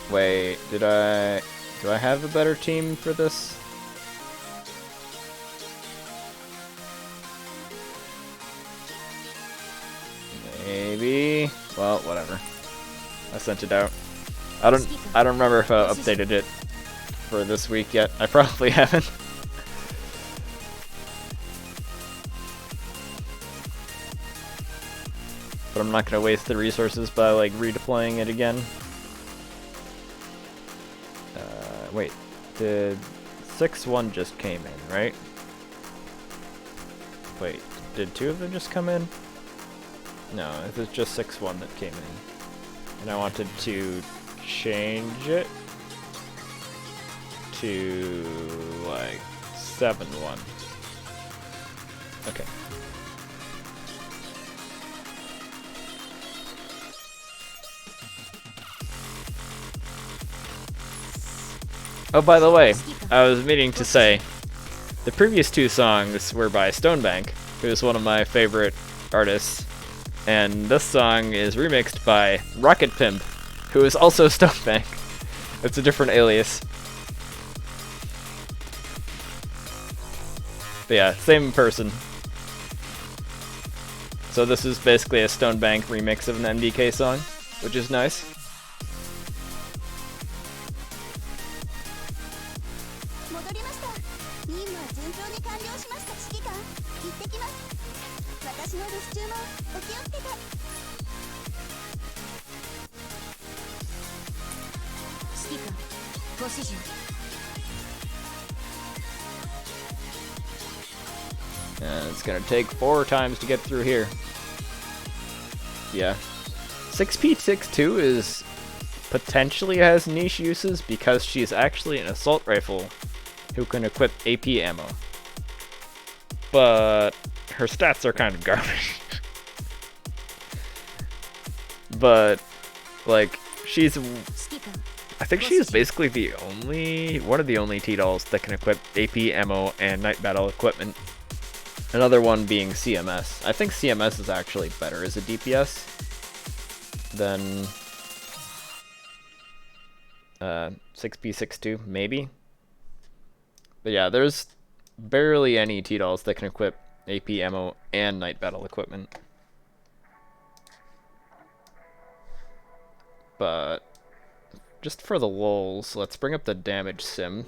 Wait, do I have a better team for this? Well, whatever. I sent it out. I don't remember if I updated it for this week yet. I probably haven't. But I'm not gonna waste the resources by like redeploying it again. Wait, did 6-1 just came in, right? Wait, did 2 of them just come in? No, it was just 6-1 that came in. And I wanted to change it to like 7-1. Okay. Oh, by the way, I was meaning to say, the previous 2 songs were by Stonebank, who is one of my favorite artists, and this song is remixed by Rocket Pimp, who is also Stonebank. It's a different alias. But yeah, same person. So this is basically a Stonebank remix of an MDK song, which is nice. And it's gonna take 4 times to get through here. Yeah. 6P62 is potentially has niche uses because she's actually an assault rifle who can equip AP ammo. But her stats are kind of garbage. But like I think she's basically the only one of the only T-dolls that can equip AP ammo and night battle equipment. Another one being CMS. I think CMS is actually better as a DPS than 6P62, maybe. But yeah, there's barely any T-dolls that can equip AP ammo and night battle equipment. But just for the lulz, let's bring up the damage sim.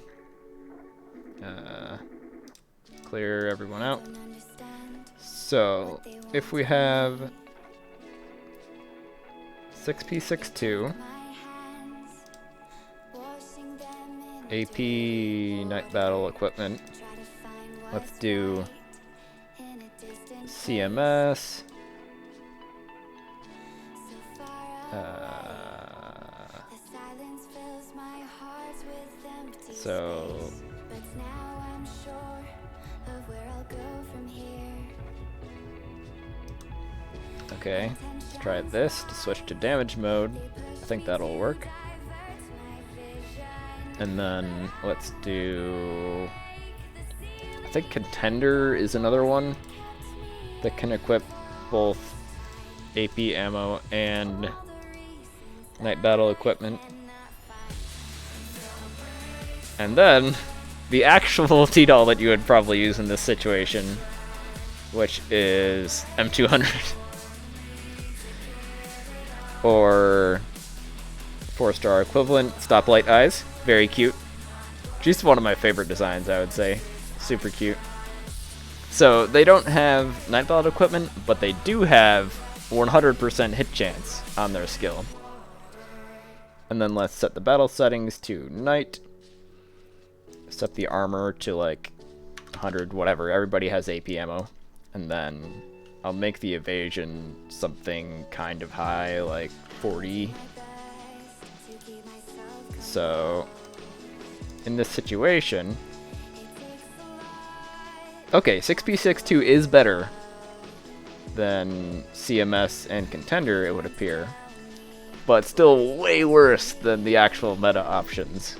Clear everyone out. So, if we have 6P62, AP night battle equipment, let's do CMS, so okay, let's try this to switch to damage mode. I think that'll work. And then let's do, I think Contender is another one that can equip both AP ammo and night battle equipment. And then the actual T-doll that you would probably use in this situation, which is M200. Or 4-star equivalent, Stoplight Eyes. Very cute. She's one of my favorite designs, I would say. Super cute. So, they don't have night battle equipment, but they do have 100% hit chance on their skill. And then let's set the battle settings to night. Set the armor to like 100, whatever. Everybody has AP ammo. And then I'll make the evasion something kind of high, like 40. So, in this situation, okay, 6P62 is better than CMS and Contender, it would appear, but still way worse than the actual meta options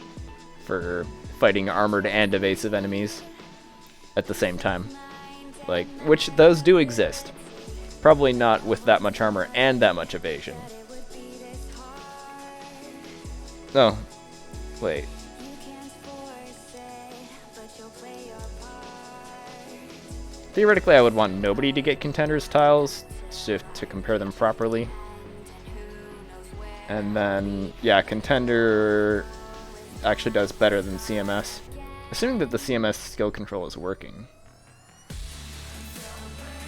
for fighting armored and evasive enemies at the same time. Like, which those do exist. Probably not with that much armor and that much evasion. No. Wait. Theoretically, I would want nobody to get Contender's tiles to compare them properly. And then, yeah, Contender actually does better than CMS. Assuming that the CMS skill control is working.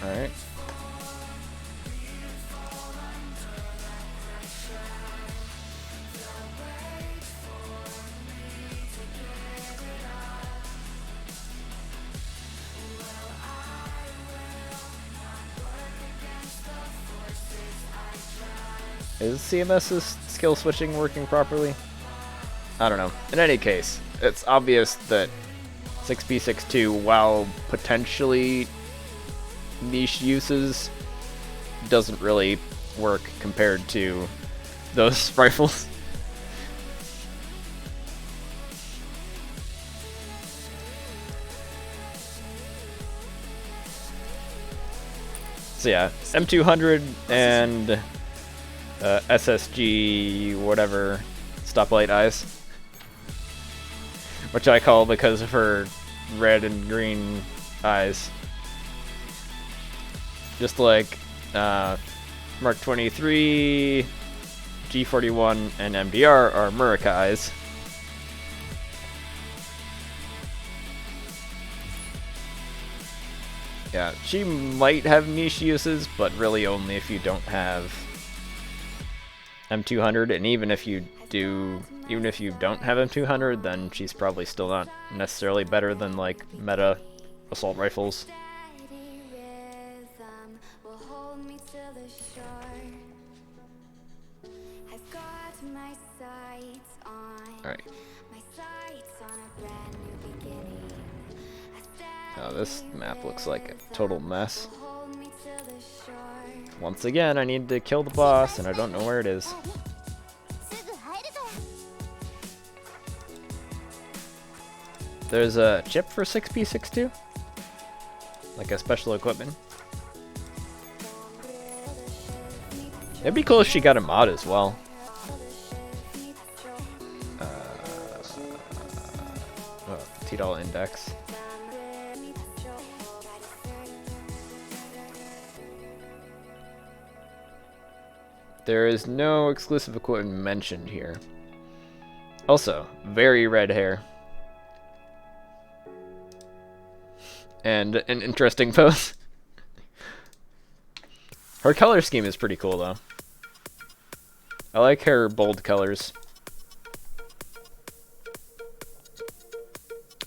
Alright. Is CMS's skill switching working properly? I don't know. In any case, it's obvious that 6B62, while potentially niche uses, doesn't really work compared to those rifles. So yeah, M200 and SSG whatever stoplight eyes, which I call because of her red and green eyes. Just like Mark 23, G41, and MDR are Murica eyes. Yeah, she might have niche uses, but really only if you don't have M200, and even if you don't have M200, then she's probably still not necessarily better than like meta assault rifles. Alright. Oh, this map looks like a total mess. Once again, I need to kill the boss, and I don't know where it is. There's a chip for 6P62? Like a special equipment? It'd be cool if she got a mod as well. $T index. There is no exclusive equipment mentioned here. Also, very red hair. And an interesting pose. Her color scheme is pretty cool though. I like her bold colors.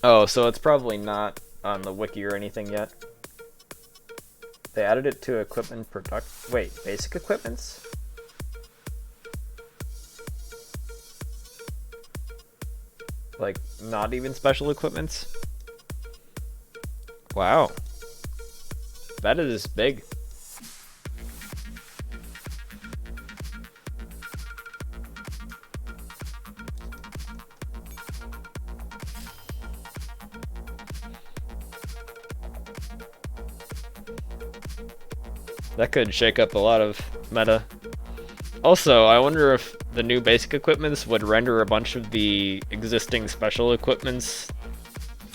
Oh, so it's probably not on the wiki or anything yet. They added it to equipment product. Wait, basic equipments? Like, not even special equipments? Wow. That is big. That could shake up a lot of meta. Also, I wonder if the new basic equipments would render a bunch of the existing special equipments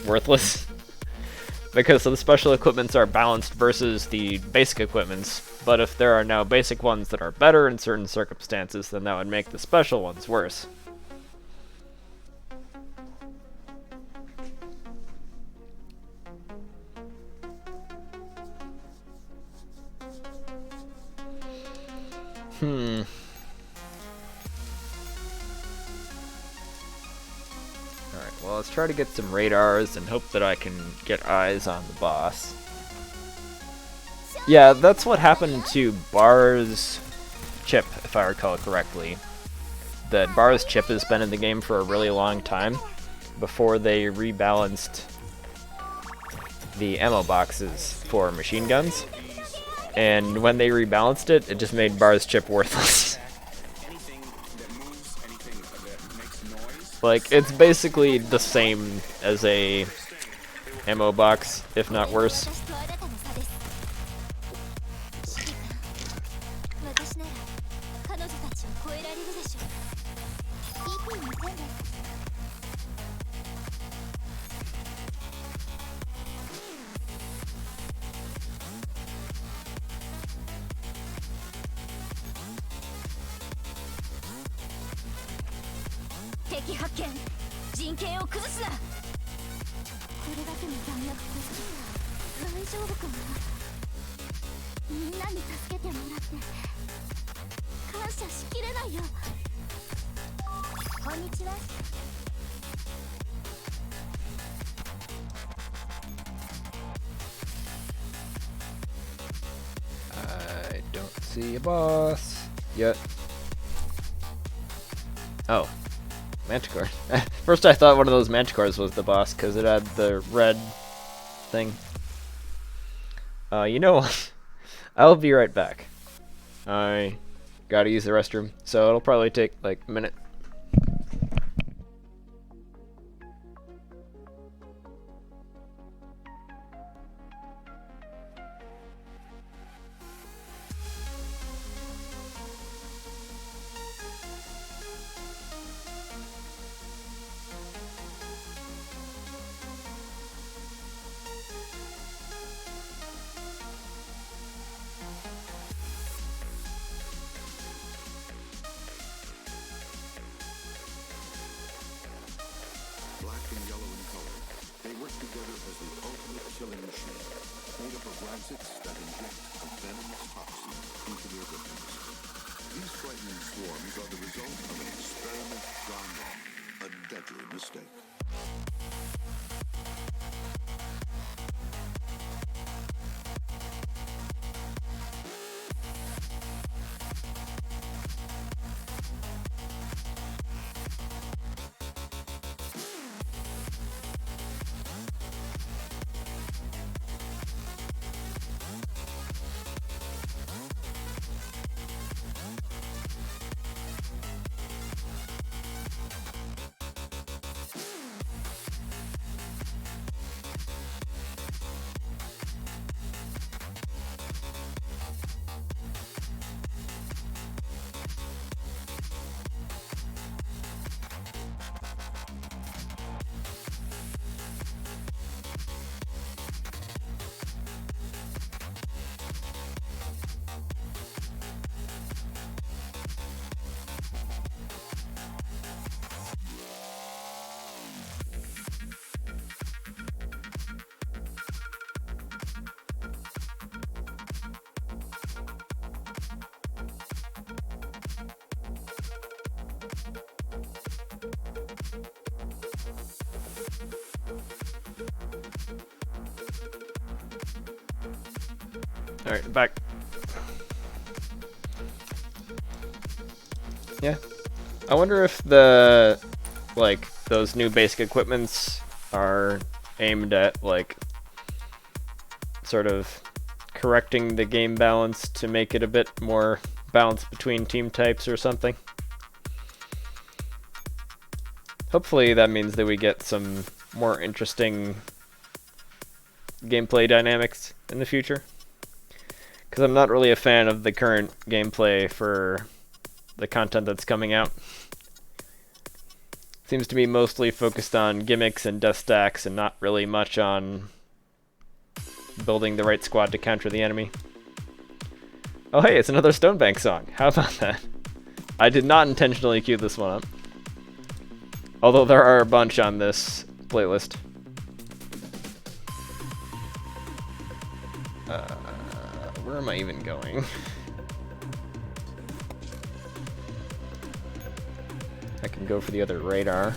worthless. Because the special equipments are balanced versus the basic equipments, but if there are now basic ones that are better in certain circumstances, then that would make the special ones worse. Alright, well, let's try to get some radars and hope that I can get eyes on the boss. Yeah, that's what happened to Bar's chip, if I recall correctly. That Bar's chip has been in the game for a really long time, before they rebalanced the ammo boxes for machine guns. And when they rebalanced it, it just made Bar's chip worthless. Like, it's basically the same as a ammo box, if not worse. 敵発見人権を崩すなこれだけの弾薬こそ大丈夫かなみんなに助けてもらって感謝しきれないよこんにちはI don't see a boss yet. Oh, Manticore. First I thought one of those Manticores was the boss because it had the red thing. You know what? I'll be right back. I gotta use the restroom, so it'll probably take like a minute. Black and yellow in color, they work together as the ultimate killing machine, made up of rabbits that inject a venomous toxin into their victims. These frightening swarms are the result of an experiment gone wrong, a deadly mistake. Alright, back. Yeah. I wonder if the, like, those new basic equipments are aimed at, like, sort of correcting the game balance to make it a bit more balanced between team types or something. Hopefully that means that we get some more interesting gameplay dynamics in the future. Because I'm not really a fan of the current gameplay for the content that's coming out. Seems to be mostly focused on gimmicks and death stacks and not really much on building the right squad to counter the enemy. Oh hey, it's another Stonebank song. How about that? I did not intentionally cue this one up. Although there are a bunch on this playlist. Where am I even going? I can go for the other radar.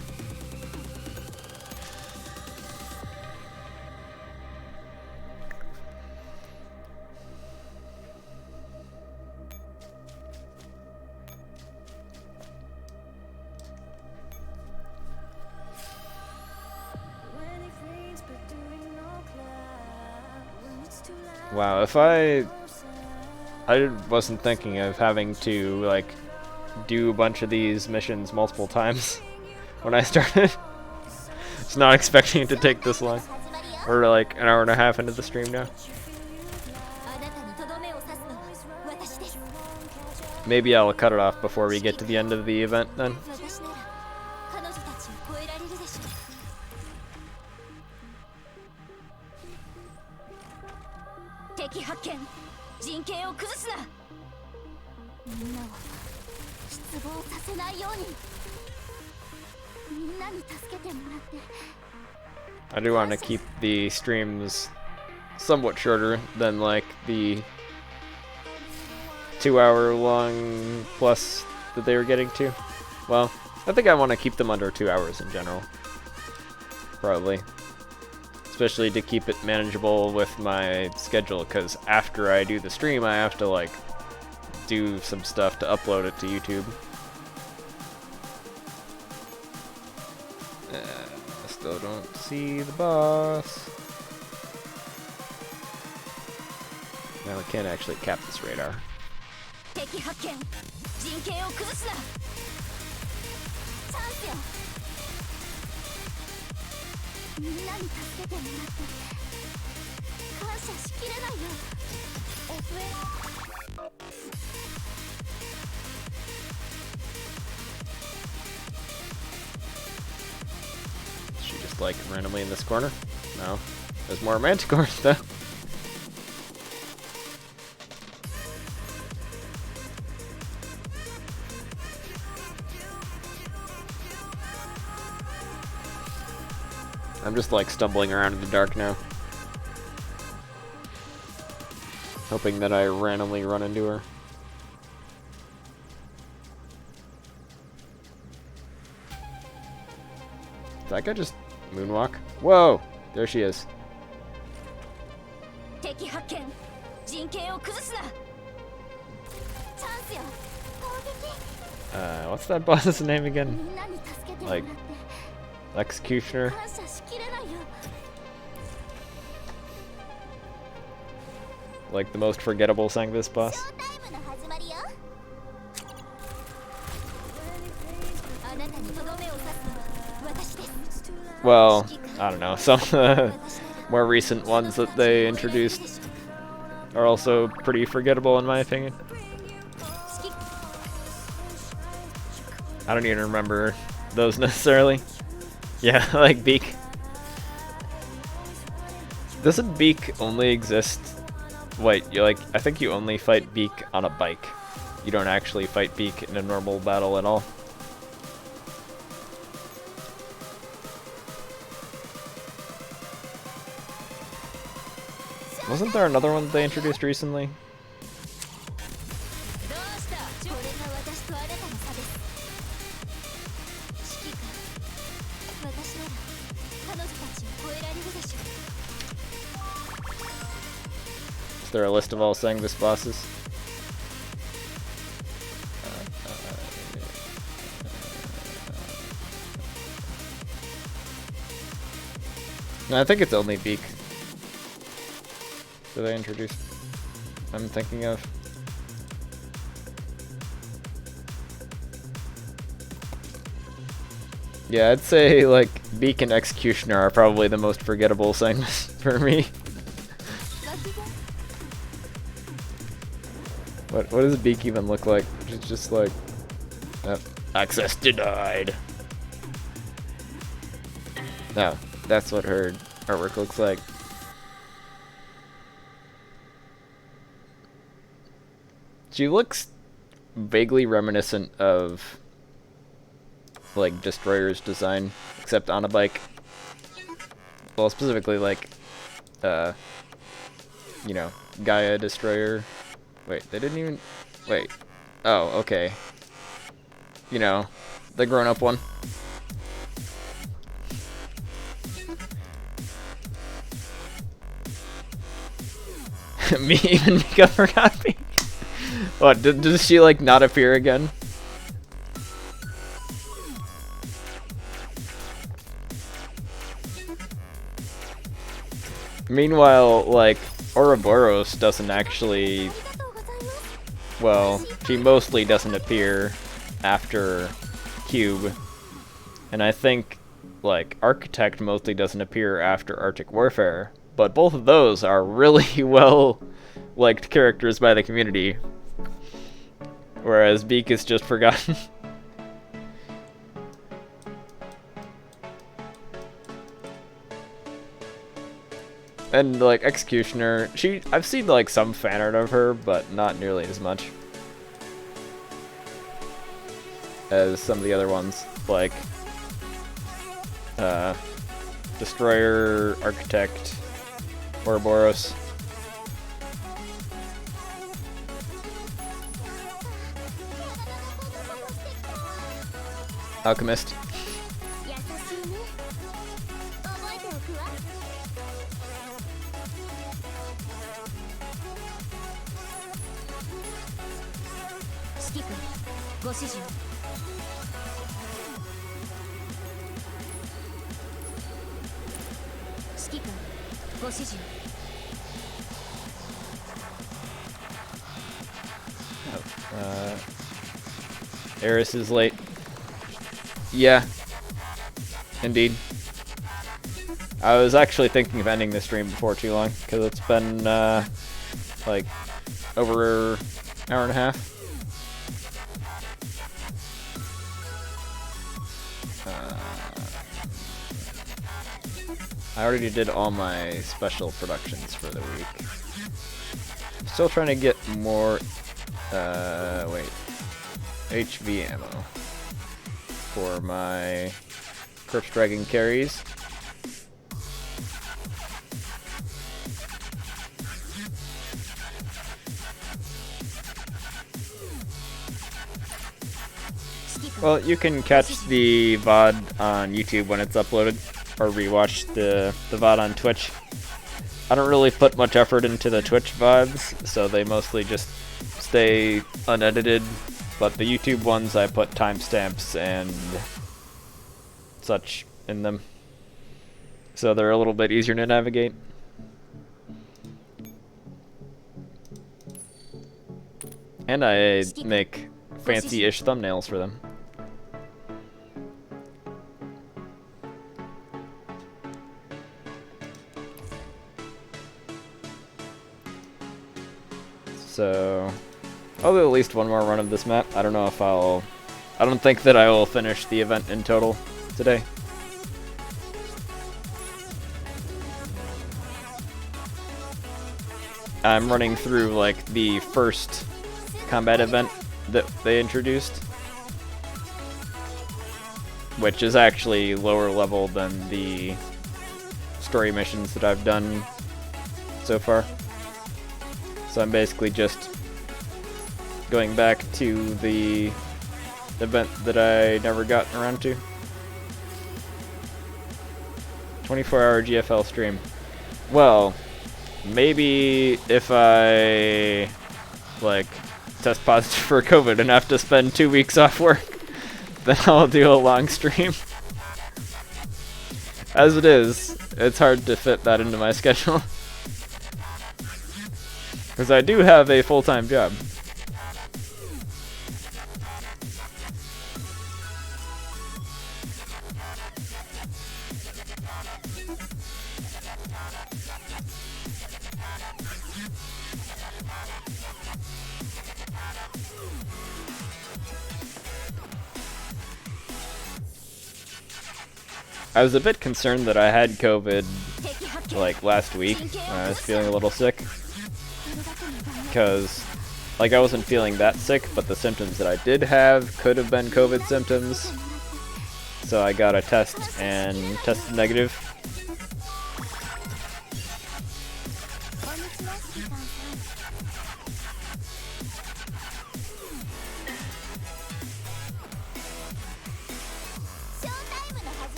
Wow, if I wasn't thinking of having to, like, do a bunch of these missions multiple times when I started. Just not expecting it to take this long. We're like an hour and a half into the stream now. Maybe I'll cut it off before we get to the end of the event then. みんなに助けてもらって I do want to keep the streams somewhat shorter than like the 2-hour long plus that they were getting to. Well, I think I want to keep them under 2 hours in general. Probably. Especially to keep it manageable with my schedule, because after I do the stream, I have to like do some stuff to upload it to YouTube. I still don't see the boss. Now we can't actually cap this radar. 敵発見陣形を崩すなチャンスよみんなに助けてもらって感謝しきれないよ Is she just like randomly in this corner? No. There's more manticores though. I'm just like stumbling around in the dark now. Hoping that I randomly run into her. Did that guy just moonwalk? Whoa! There she is. 敵発見陣形を崩すなチャンスよ攻撃 What's that boss's name み again? んなに助けてもらって Executioner? 感謝しきれないよ Like the most forgettable Sangvis boss? ショータイムの始まりよあなたにとどめを刺すのは私です Well, I don't know. Some more recent ones that they introduced are also pretty forgettable in my opinion. I don't even remember those necessarily. Yeah, like Beak. Doesn't Beak only exist? Wait, you like I think you only fight Beak on a bike. You don't actually fight Beak in a normal battle at all. Wasn't there another one that they introduced recently? どうしたこれが私とあなたの差です指揮官私なら彼女たちを超えられるでしょう Is there a list of all Sangvis bosses? No, I think it's only Beak that they introduced. I'm thinking of. Yeah, I'd say like Beak and Executioner are probably the most forgettable things for me. What does Beak even look like? It's just like access denied. No, that's what her artwork looks like. She looks vaguely reminiscent of like Destroyer's design, except on a bike. Well, specifically like you know, Gaia Destroyer. Wait, they didn't even wait. Oh, okay. You know, the grown-up one. Me even Mika forgot me. What, does she like not appear again? Meanwhile, like, Ouroboros doesn't actually... Well, she mostly doesn't appear after Cube. And I think, like, Architect mostly doesn't appear after Arctic Warfare. But both of those are really well-liked characters by the community. Whereas Beak is just forgotten. And like Executioner, I've seen like some fan art of her, but not nearly as much as some of the other ones. Like Destroyer, Architect, Ouroboros. Alchemist. 優しいね覚えておくわ指揮官ご指示を指揮官ご指示を Eris is late. Yeah, indeed. I was actually thinking of ending the stream before too long, because it's been, like, over an hour and a half. I already did all my special productions for the week. Still trying to get more, HV ammo for my Corpse Dragon carries. Well, you can catch the VOD on YouTube when it's uploaded, or rewatch the VOD on Twitch. I don't really put much effort into the Twitch VODs, so they mostly just stay unedited, but the YouTube ones I put timestamps and such in them, so they're a little bit easier to navigate. And I make fancy-ish thumbnails for them. So I'll do at least one more run of this map. I don't know if I don't think that I will finish the event in total today. I'm running through like the first combat event that they introduced, which is actually lower level than the story missions that I've done so far. So I'm basically just going back to the event that I never got around to. 24-hour GFL stream. Well, maybe if I like test positive for COVID and have to spend 2 weeks off work, then I'll do a long stream. As it is, it's hard to fit that into my schedule. Because I do have a full-time job. I was a bit concerned that I had COVID like last week when I was feeling a little sick. Because, like, I wasn't feeling that sick, but the symptoms that I did have could have been COVID symptoms. So I got a test and tested negative.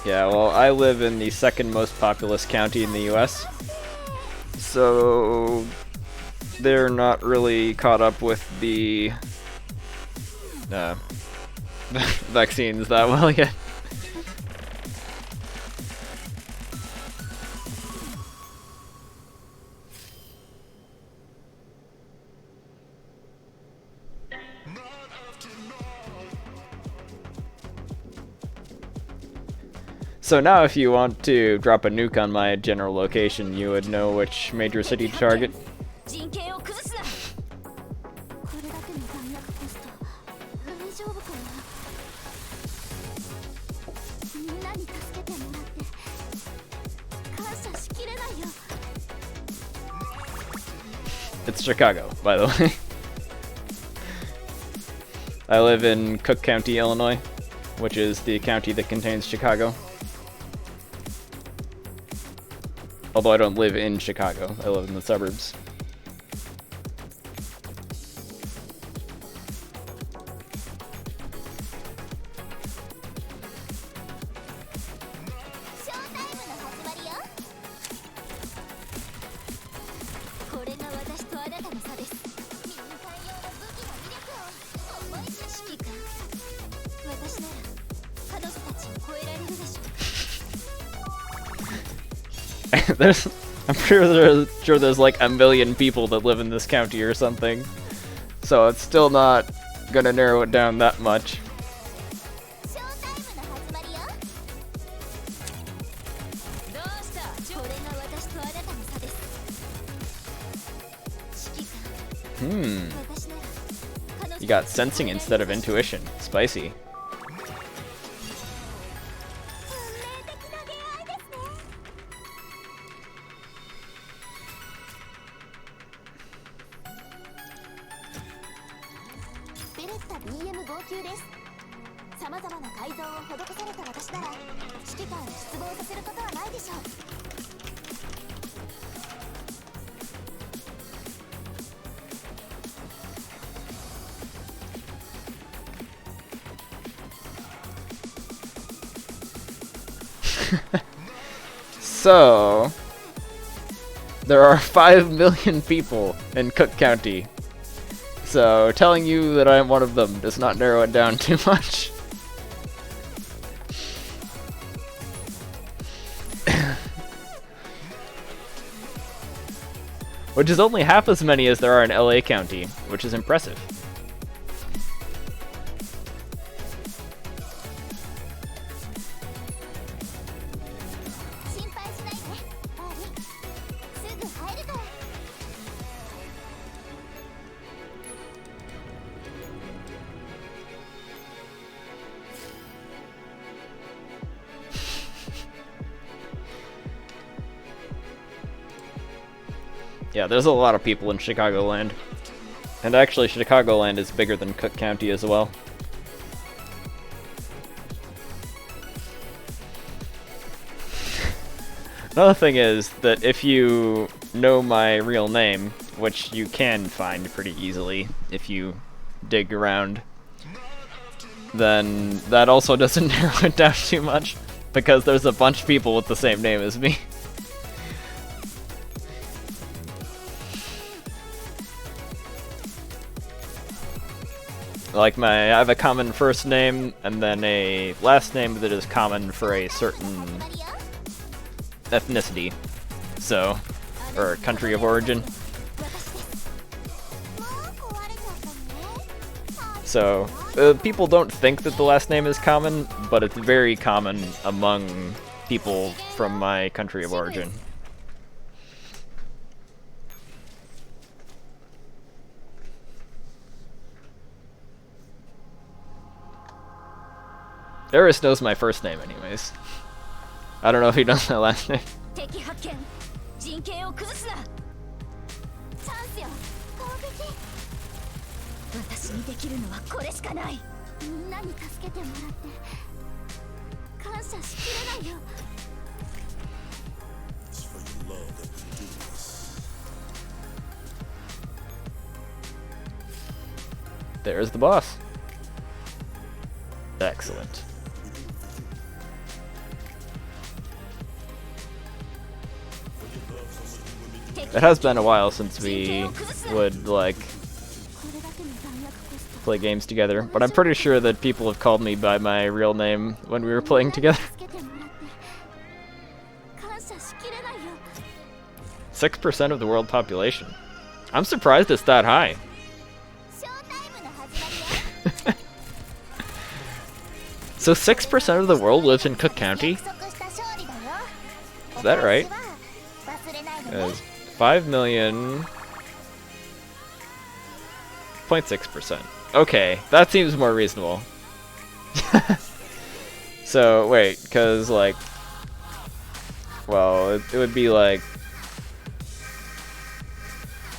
Yeah, well, I live in the second most populous county in the US, so they're not really caught up with the vaccines that well yet. So now if you want to drop a nuke on my general location, you would know which major city to target. It's Chicago, by the way. I live in Cook County, Illinois, which is the county that contains Chicago. Although I don't live in Chicago, I live in the suburbs. I'm sure there's like a million people that live in this county or something, so it's still not gonna narrow it down that much. You got sensing instead of intuition. Spicy. So, there are 5 million people in Cook County. So, telling you that I'm one of them does not narrow it down too much. Which is only half as many as there are in LA County, which is impressive. Yeah, there's a lot of people in Chicagoland. And actually, Chicagoland is bigger than Cook County as well. Another thing is that if you know my real name, which you can find pretty easily if you dig around, then that also doesn't narrow it down too much, because there's a bunch of people with the same name as me. Like I have a common first name, and then a last name that is common for a certain ethnicity, so, or country of origin. So, people don't think that the last name is common, but it's very common among people from my country of origin. Eris knows my first name anyways. I don't know if he knows my last name. There's the boss. Excellent. It has been a while since we would, like, play games together, but I'm pretty sure that people have called me by my real name when we were playing together. 6% of the world population. I'm surprised it's that high. So 6% of the world lives in Cook County? Is that right? 5 million... 0.6%. Okay, that seems more reasonable. So, wait, because, like... Well, it would be like...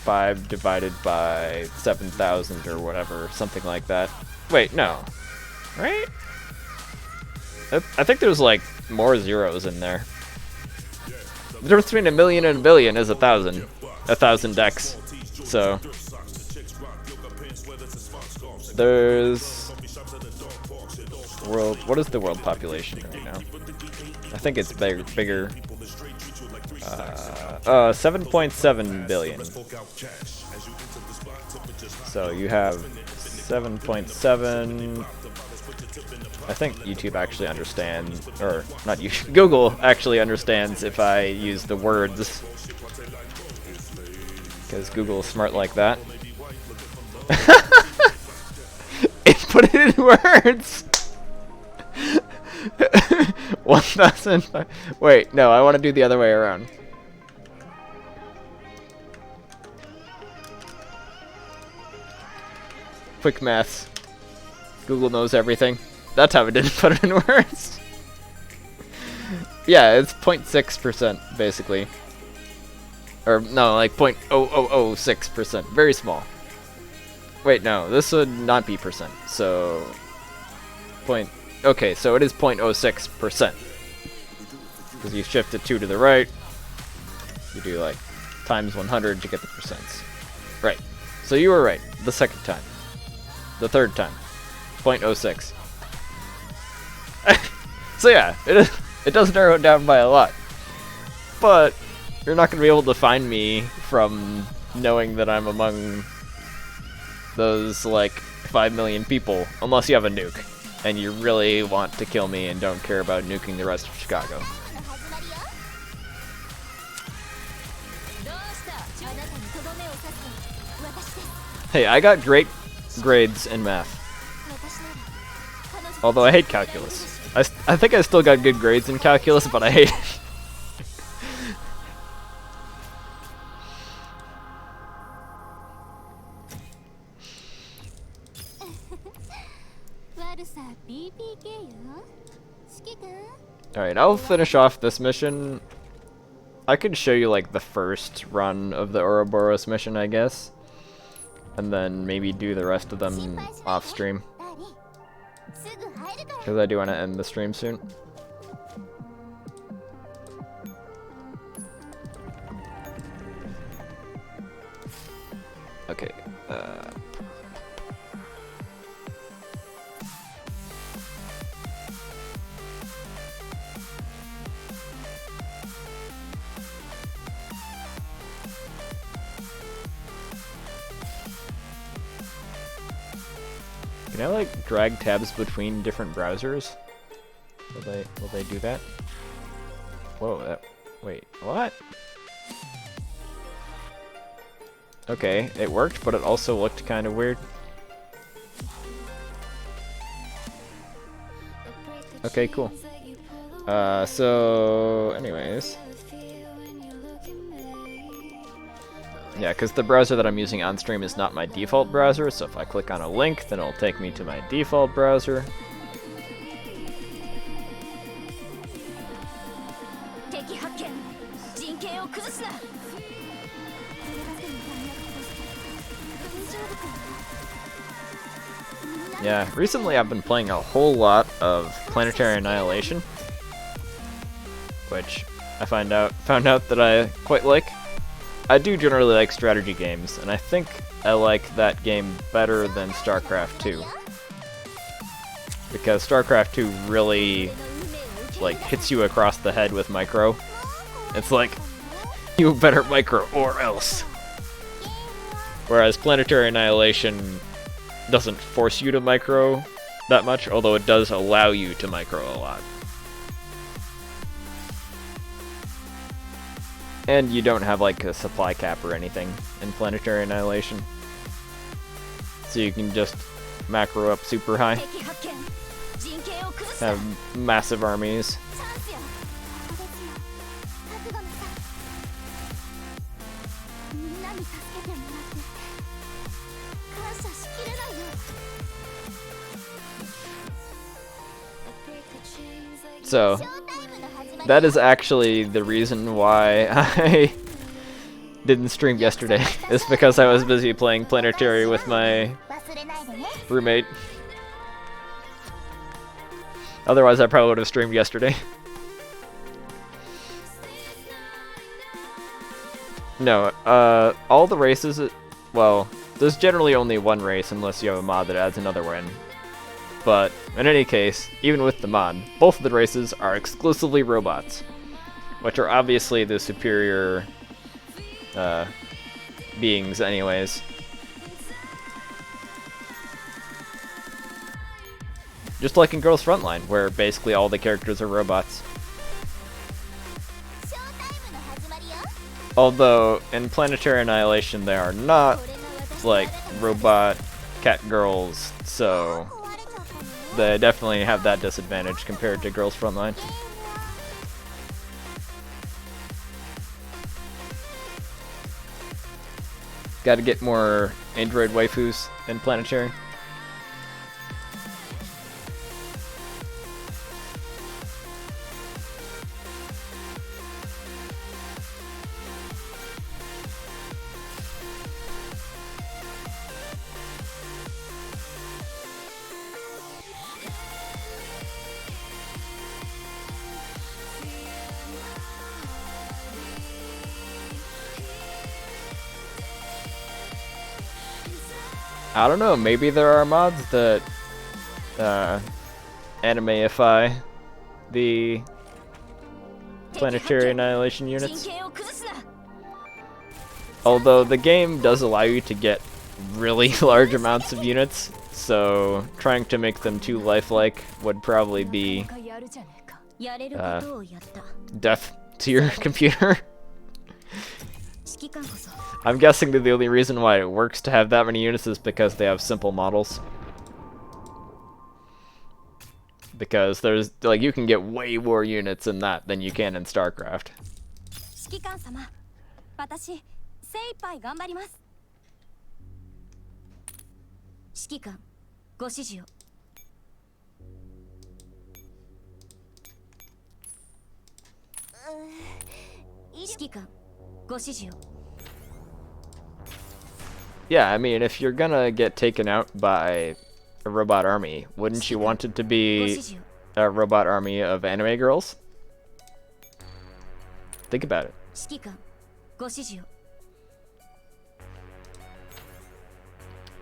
5 divided by 7,000 or whatever, something like that. Wait, no. Right? I think there's like more zeros in there. The difference between a million and a billion is 1,000. 1,000 decks. So there's world. What is the world population right now? I think it's bigger. 7.7 billion. So you have 7.7. I think YouTube actually understands, or not YouTube, Google actually understands if I use the words, because Google is smart like that. It put it in words. 1,000. Wait, no, I want to do the other way around. Quick maths. Google knows everything. That's how it didn't put it in words. Yeah, it's 0.6% basically. Or no, like 0.0006%. Very small. Wait, no, this would not be percent. So okay, so it is 0.06%. Because you shift a 2 to the right. You do like times 100 to get the percents. Right. So you were right. The second time. The third time. 0.06. So yeah, it does narrow it down by a lot. But you're not going to be able to find me from knowing that I'm among those like 5 million people, unless you have a nuke and you really want to kill me and don't care about nuking the rest of Chicago. Hey, I got great grades in math. Although I hate calculus. I think I still got good grades in calculus, but I hate it. Alright, I'll finish off this mission. I could show you like the first run of the Ouroboros mission, I guess. And then maybe do the rest of them off stream. Because I do want to end the stream soon. Okay. Can I like drag tabs between different browsers? Will they do that? Whoa, wait, what? Okay, it worked, but it also looked kind of weird. Okay, cool. So anyways. Yeah, because the browser that I'm using on stream is not my default browser, so if I click on a link, then it'll take me to my default browser. Yeah, recently I've been playing a whole lot of Planetary Annihilation, which I found out that I quite like. I do generally like strategy games, and I think I like that game better than StarCraft 2. Because StarCraft 2 really, like, hits you across the head with micro. It's like, you better micro or else. Whereas Planetary Annihilation doesn't force you to micro that much, although it does allow you to micro a lot. And you don't have like a supply cap or anything in Planetary Annihilation. So you can just macro up super high. Have massive armies. So that is actually the reason why I didn't stream yesterday is because I was busy playing Planetary with my roommate. Otherwise, I probably would have streamed yesterday. No, all the races, well, there's generally only one race unless you have a mod that adds another one. But, in any case, even with the mod, both of the races are exclusively robots, which are obviously the superior beings anyways. Just like in Girls Frontline, where basically all the characters are robots. Although, in Planetary Annihilation, they are not, like, robot cat girls, so they definitely have that disadvantage compared to Girls Frontline. Gotta get more android waifus in Planetary. I don't know, maybe there are mods that animeify the Planetary Annihilation units. Although the game does allow you to get really large amounts of units, so trying to make them too lifelike would probably be death to your computer. I'm guessing that the only reason why it works to have that many units is because they have simple models. Because there's, like, you can get way more units in that than you can in StarCraft. Yeah, I mean, if you're gonna get taken out by a robot army, wouldn't you want it to be a robot army of anime girls? Think about it.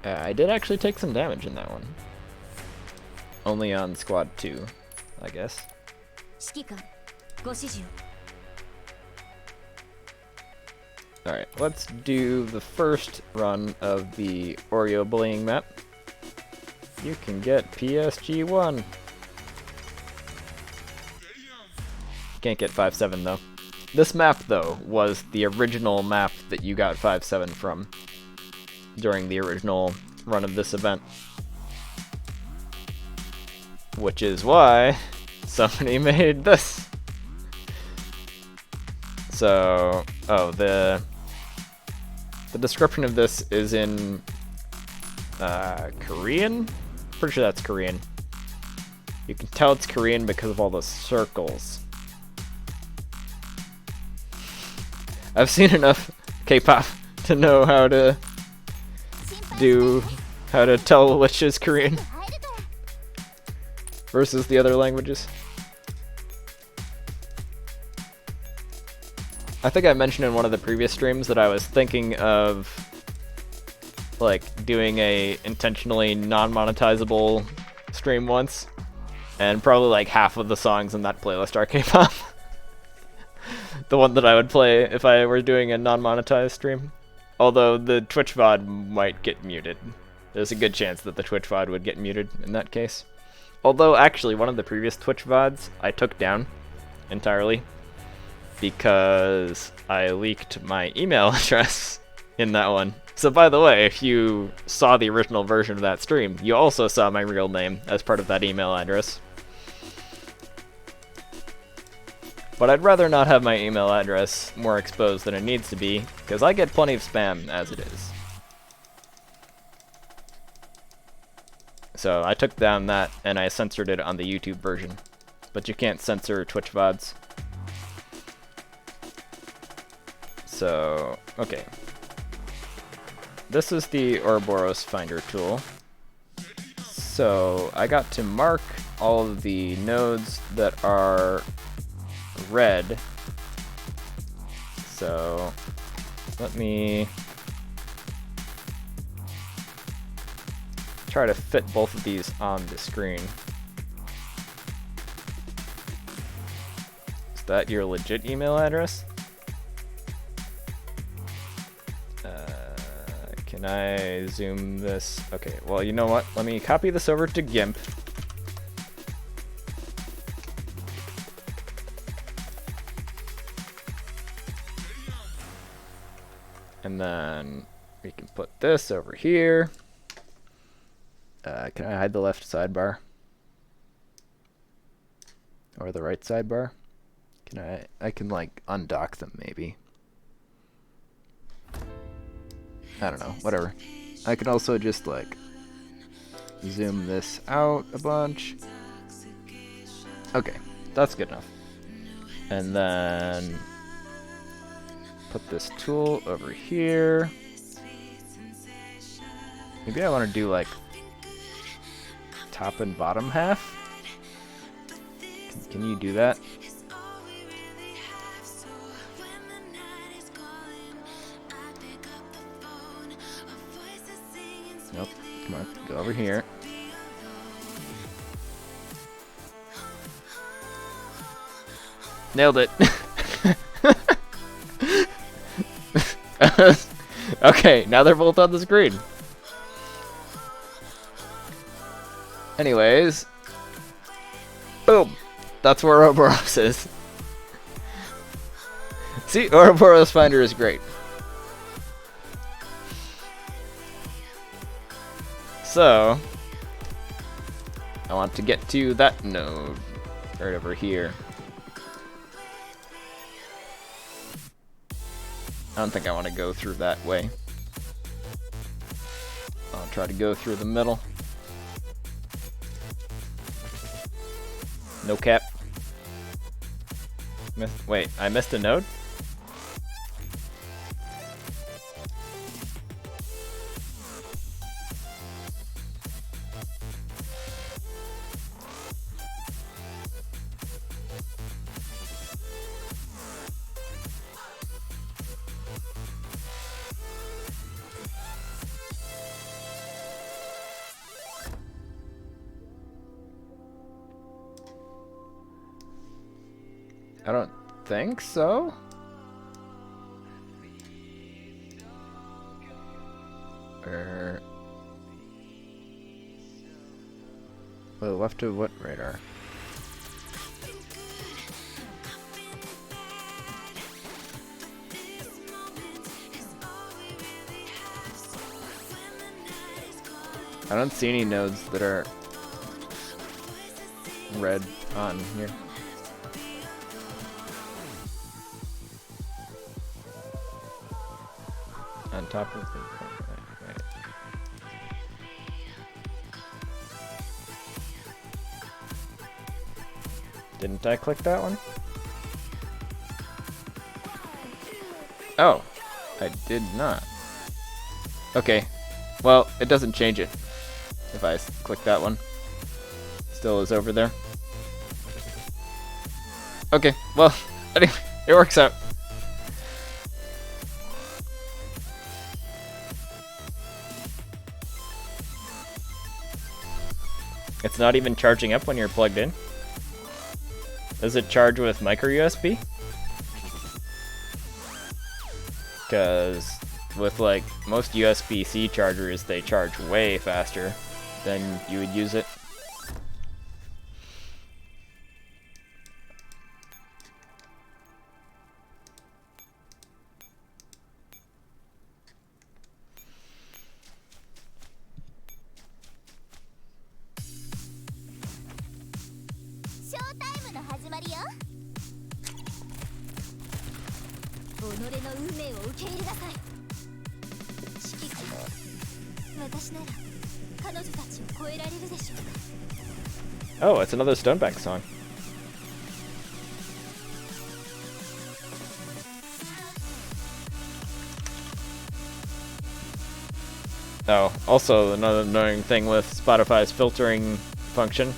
I did actually take some damage in that one. Only on squad 2, I guess. Alright, let's do the first run of the Oreo bullying map. You can get PSG1. Can't get 5-7 though. This map though was the original map that you got 5-7 from during the original run of this event. Which is why somebody made this. So, oh, the description of this is in Korean? Pretty sure that's Korean. You can tell it's Korean because of all the circles. I've seen enough K-pop to know how to tell which is Korean versus the other languages. I think I mentioned in one of the previous streams that I was thinking of like doing a intentionally non-monetizable stream once, and probably like half of the songs in that playlist are K-pop. The one that I would play if I were doing a non-monetized stream. Although the Twitch VOD might get muted. There's a good chance that the Twitch VOD would get muted in that case. Although actually one of the previous Twitch VODs I took down entirely because I leaked my email address in that one. So by the way, if you saw the original version of that stream, you also saw my real name as part of that email address. But I'd rather not have my email address more exposed than it needs to be, because I get plenty of spam as it is. So I took down that and I censored it on the YouTube version. But you can't censor Twitch VODs. So, Okay. This is the Ouroboros Finder tool. So I got to mark all of the nodes that are red. So let me try to fit both of these on the screen. Is that your legit email address? Can I zoom this? Okay, well, you know what? Let me copy this over to GIMP. And then we can put this over here. Can I hide the left sidebar? Or the right sidebar? Can I can like undock them maybe. I don't know, whatever. I can also just like zoom this out a bunch. Okay, that's good enough. And then put this tool over here. Maybe I want to do like top and bottom half. Can you do that? Nope. Come on, go over here. Nailed it. Okay, now they're both on the screen. Anyways, boom. That's where Ouroboros is. See, Ouroboros Finder is great. So, I want to get to that node right over here. I don't think I want to go through that way. I'll try to go through the middle. No cap. Wait, I missed a node? I don't think so. Well, left of what radar? I don't see any nodes that are red on here. On top of the right. Didn't I click that one? Oh, I did not. Okay, well, it doesn't change it if I click that one. Still is over there. Okay, well, anyway, it works out. It's not even charging up when you're plugged in? Does it charge with micro USB? Because with like most USB-C chargers, they charge way faster than you would use it. Oh, it's another Stonebank song. Oh, also another annoying thing with Spotify's filtering function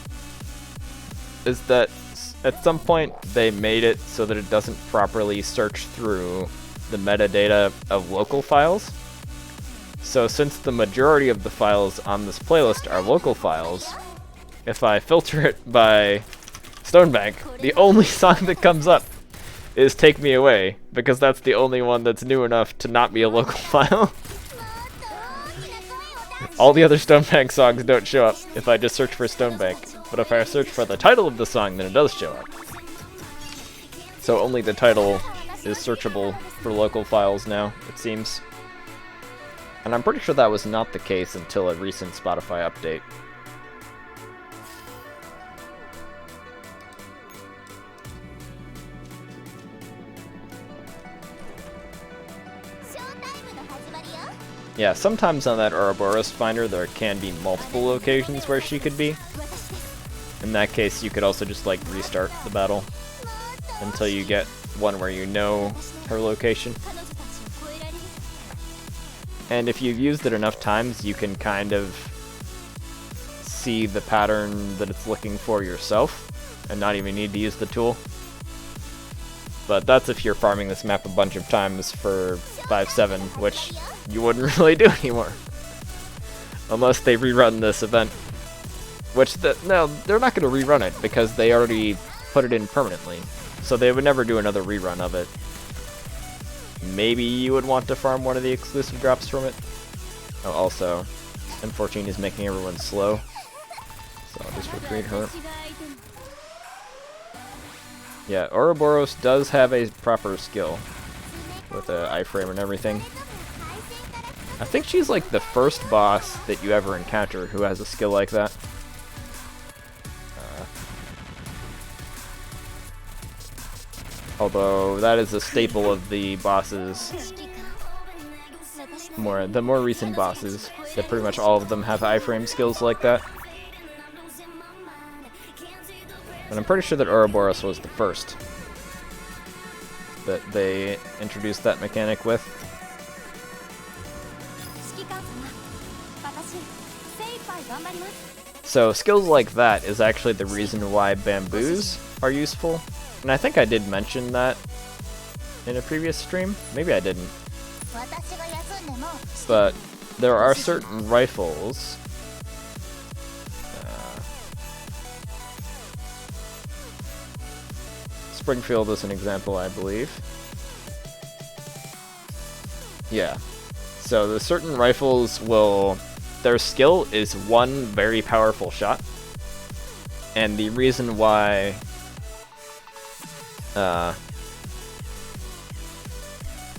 is that at some point they made it so that it doesn't properly search through the metadata of local files. So since the majority of the files on this playlist are local files, if I filter it by Stonebank, the only song that comes up is Take Me Away, because that's the only one that's new enough to not be a local file. All the other Stonebank songs don't show up if I just search for Stonebank, but if I search for the title of the song, then it does show up. So only the title is searchable for local files now, it seems. And I'm pretty sure that was not the case until a recent Spotify update. Yeah, sometimes on that Ouroboros finder there can be multiple locations where she could be. In that case, you could also just like restart the battle until you get one where you know her location. And if you've used it enough times, you can kind of see the pattern that it's looking for yourself and not even need to use the tool. But that's if you're farming this map a bunch of times for 5-7, which you wouldn't really do anymore. Unless they rerun this event. Which, no, they're not going to rerun it because they already put it in permanently. So they would never do another rerun of it. Maybe you would want to farm one of the exclusive drops from it. Oh, also, M14 is making everyone slow. So I'll just recruit her. Yeah, Ouroboros does have a proper skill with the iframe and everything. I think she's like the first boss that you ever encounter who has a skill like that. Although that is a staple of the bosses, the more recent bosses, that pretty much all of them have iframe skills like that. And I'm pretty sure that Ouroboros was the first that they introduced that mechanic with. So skills like that is actually the reason why bamboos are useful. And I think I did mention that in a previous stream. Maybe I didn't. But there are certain rifles. Springfield is an example, I believe. Yeah. So the certain rifles will... Their skill is one very powerful shot. And the reason why...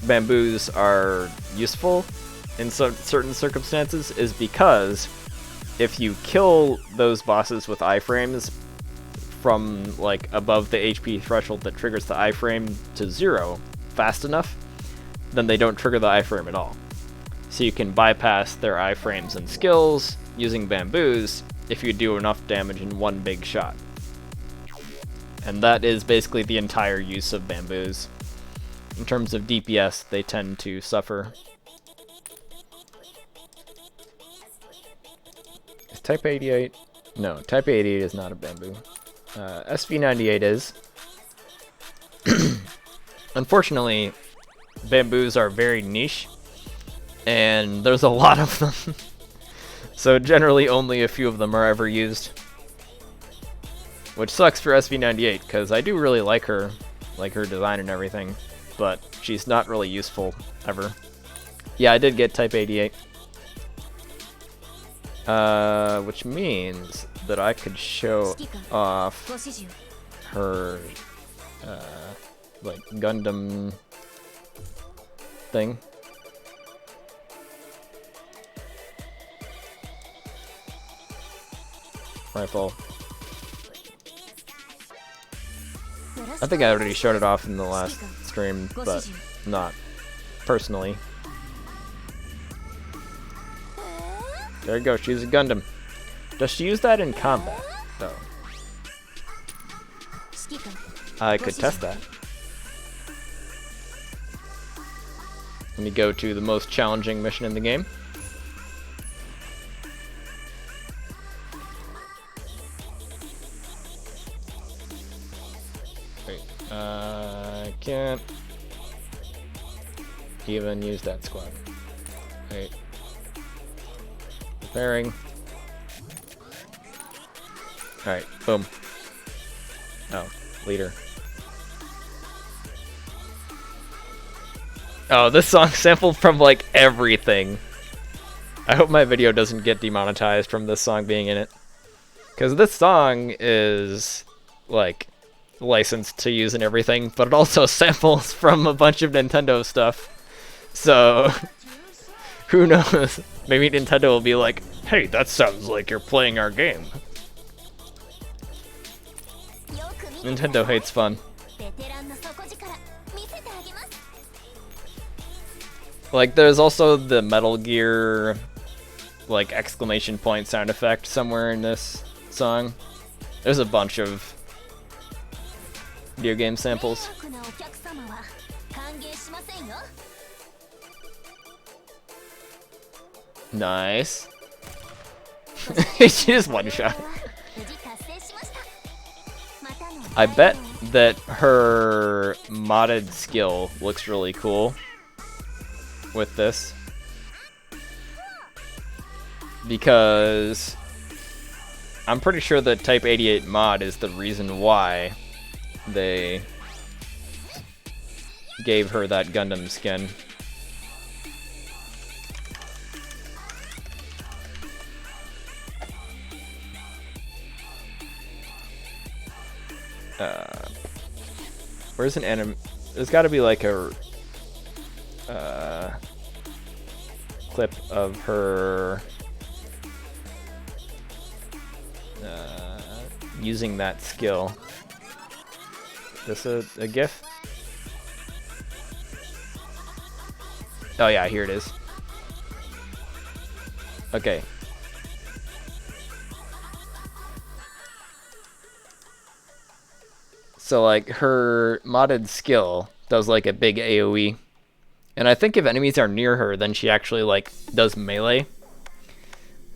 bamboos are useful in certain circumstances is because if you kill those bosses with iframes from like above the HP threshold that triggers the iframe to 0 fast enough, then they don't trigger the iframe at all. So you can bypass their iframes and skills using bamboos if you do enough damage in one big shot. And that is basically the entire use of bamboos. In terms of DPS, they tend to suffer. Is Type 88? No, Type 88 is not a bamboo. SV98 is. Unfortunately, bamboos are very niche, and there's a lot of them. So generally only a few of them are ever used. Which sucks for SV98, because I do really like her design and everything, but she's not really useful ever. Yeah, I did get Type 88. Which means that I could show off her, like, Gundam thing. Rifle. I think I already showed it off in the last stream, but not personally. There you go, she's a Gundam. Does she use that in combat, though? I could test that. Let me go to the most challenging mission in the game. I can't even use that squad. Wait. Preparing. Alright, boom. Oh, leader. Oh, this song sampled from like everything. I hope my video doesn't get demonetized from this song being in it. Because this song is like licensed to use in everything, but it also samples from a bunch of Nintendo stuff. So, who knows? Maybe Nintendo will be like, hey, that sounds like you're playing our game. Nintendo hates fun. Like, there's also the Metal Gear, like, exclamation point sound effect somewhere in this song. There's a bunch of video game samples. Nice. She just one shot. I bet that her modded skill looks really cool with this, because I'm pretty sure that Type 88 mod is the reason why they gave her that Gundam skin. Where's an anim? There's got to be like a clip of her using that skill. Is this a GIF? Oh yeah, here it is. Okay. So like her modded skill does like a big AoE. And I think if enemies are near her, then she actually like does melee.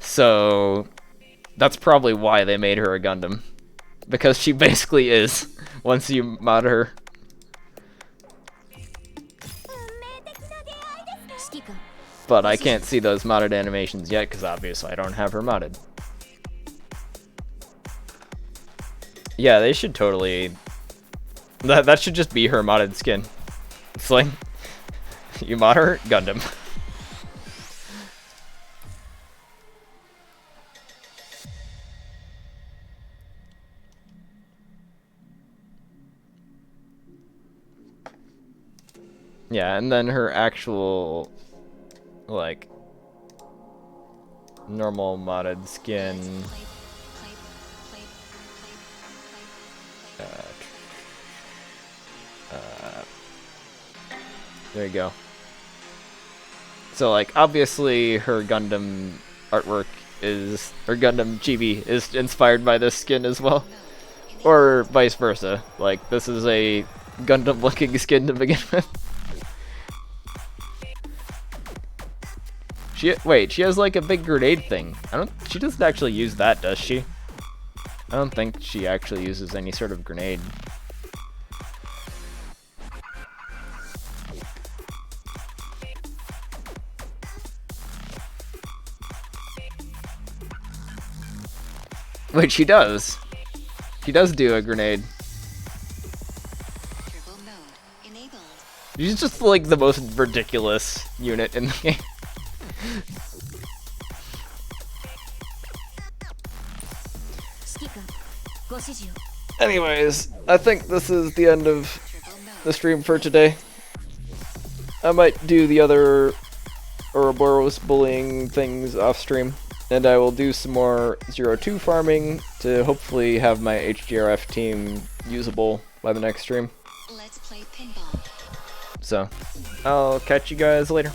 So that's probably why they made her a Gundam. Because she basically is once you mod her. But I can't see those modded animations yet because obviously I don't have her modded. Yeah, they should totally... That should just be her modded skin. It's like, you mod her, Gundam. Yeah, and then her actual, like, normal modded skin. There you go. So, like, obviously her Gundam artwork is, or Gundam chibi is inspired by this skin as well. Or vice versa. Like, this is a Gundam-looking skin to begin with. Wait, she has like a big grenade thing. She doesn't actually use that, does she? I don't think she actually uses any sort of grenade. Wait, she does. She does do a grenade. She's just like the most ridiculous unit in the game. Anyways, I think this is the end of the stream for today. I might do the other Ouroboros bullying things off stream, and I will do some more 02 farming to hopefully have my HGRF team usable by the next stream. So, I'll catch you guys later.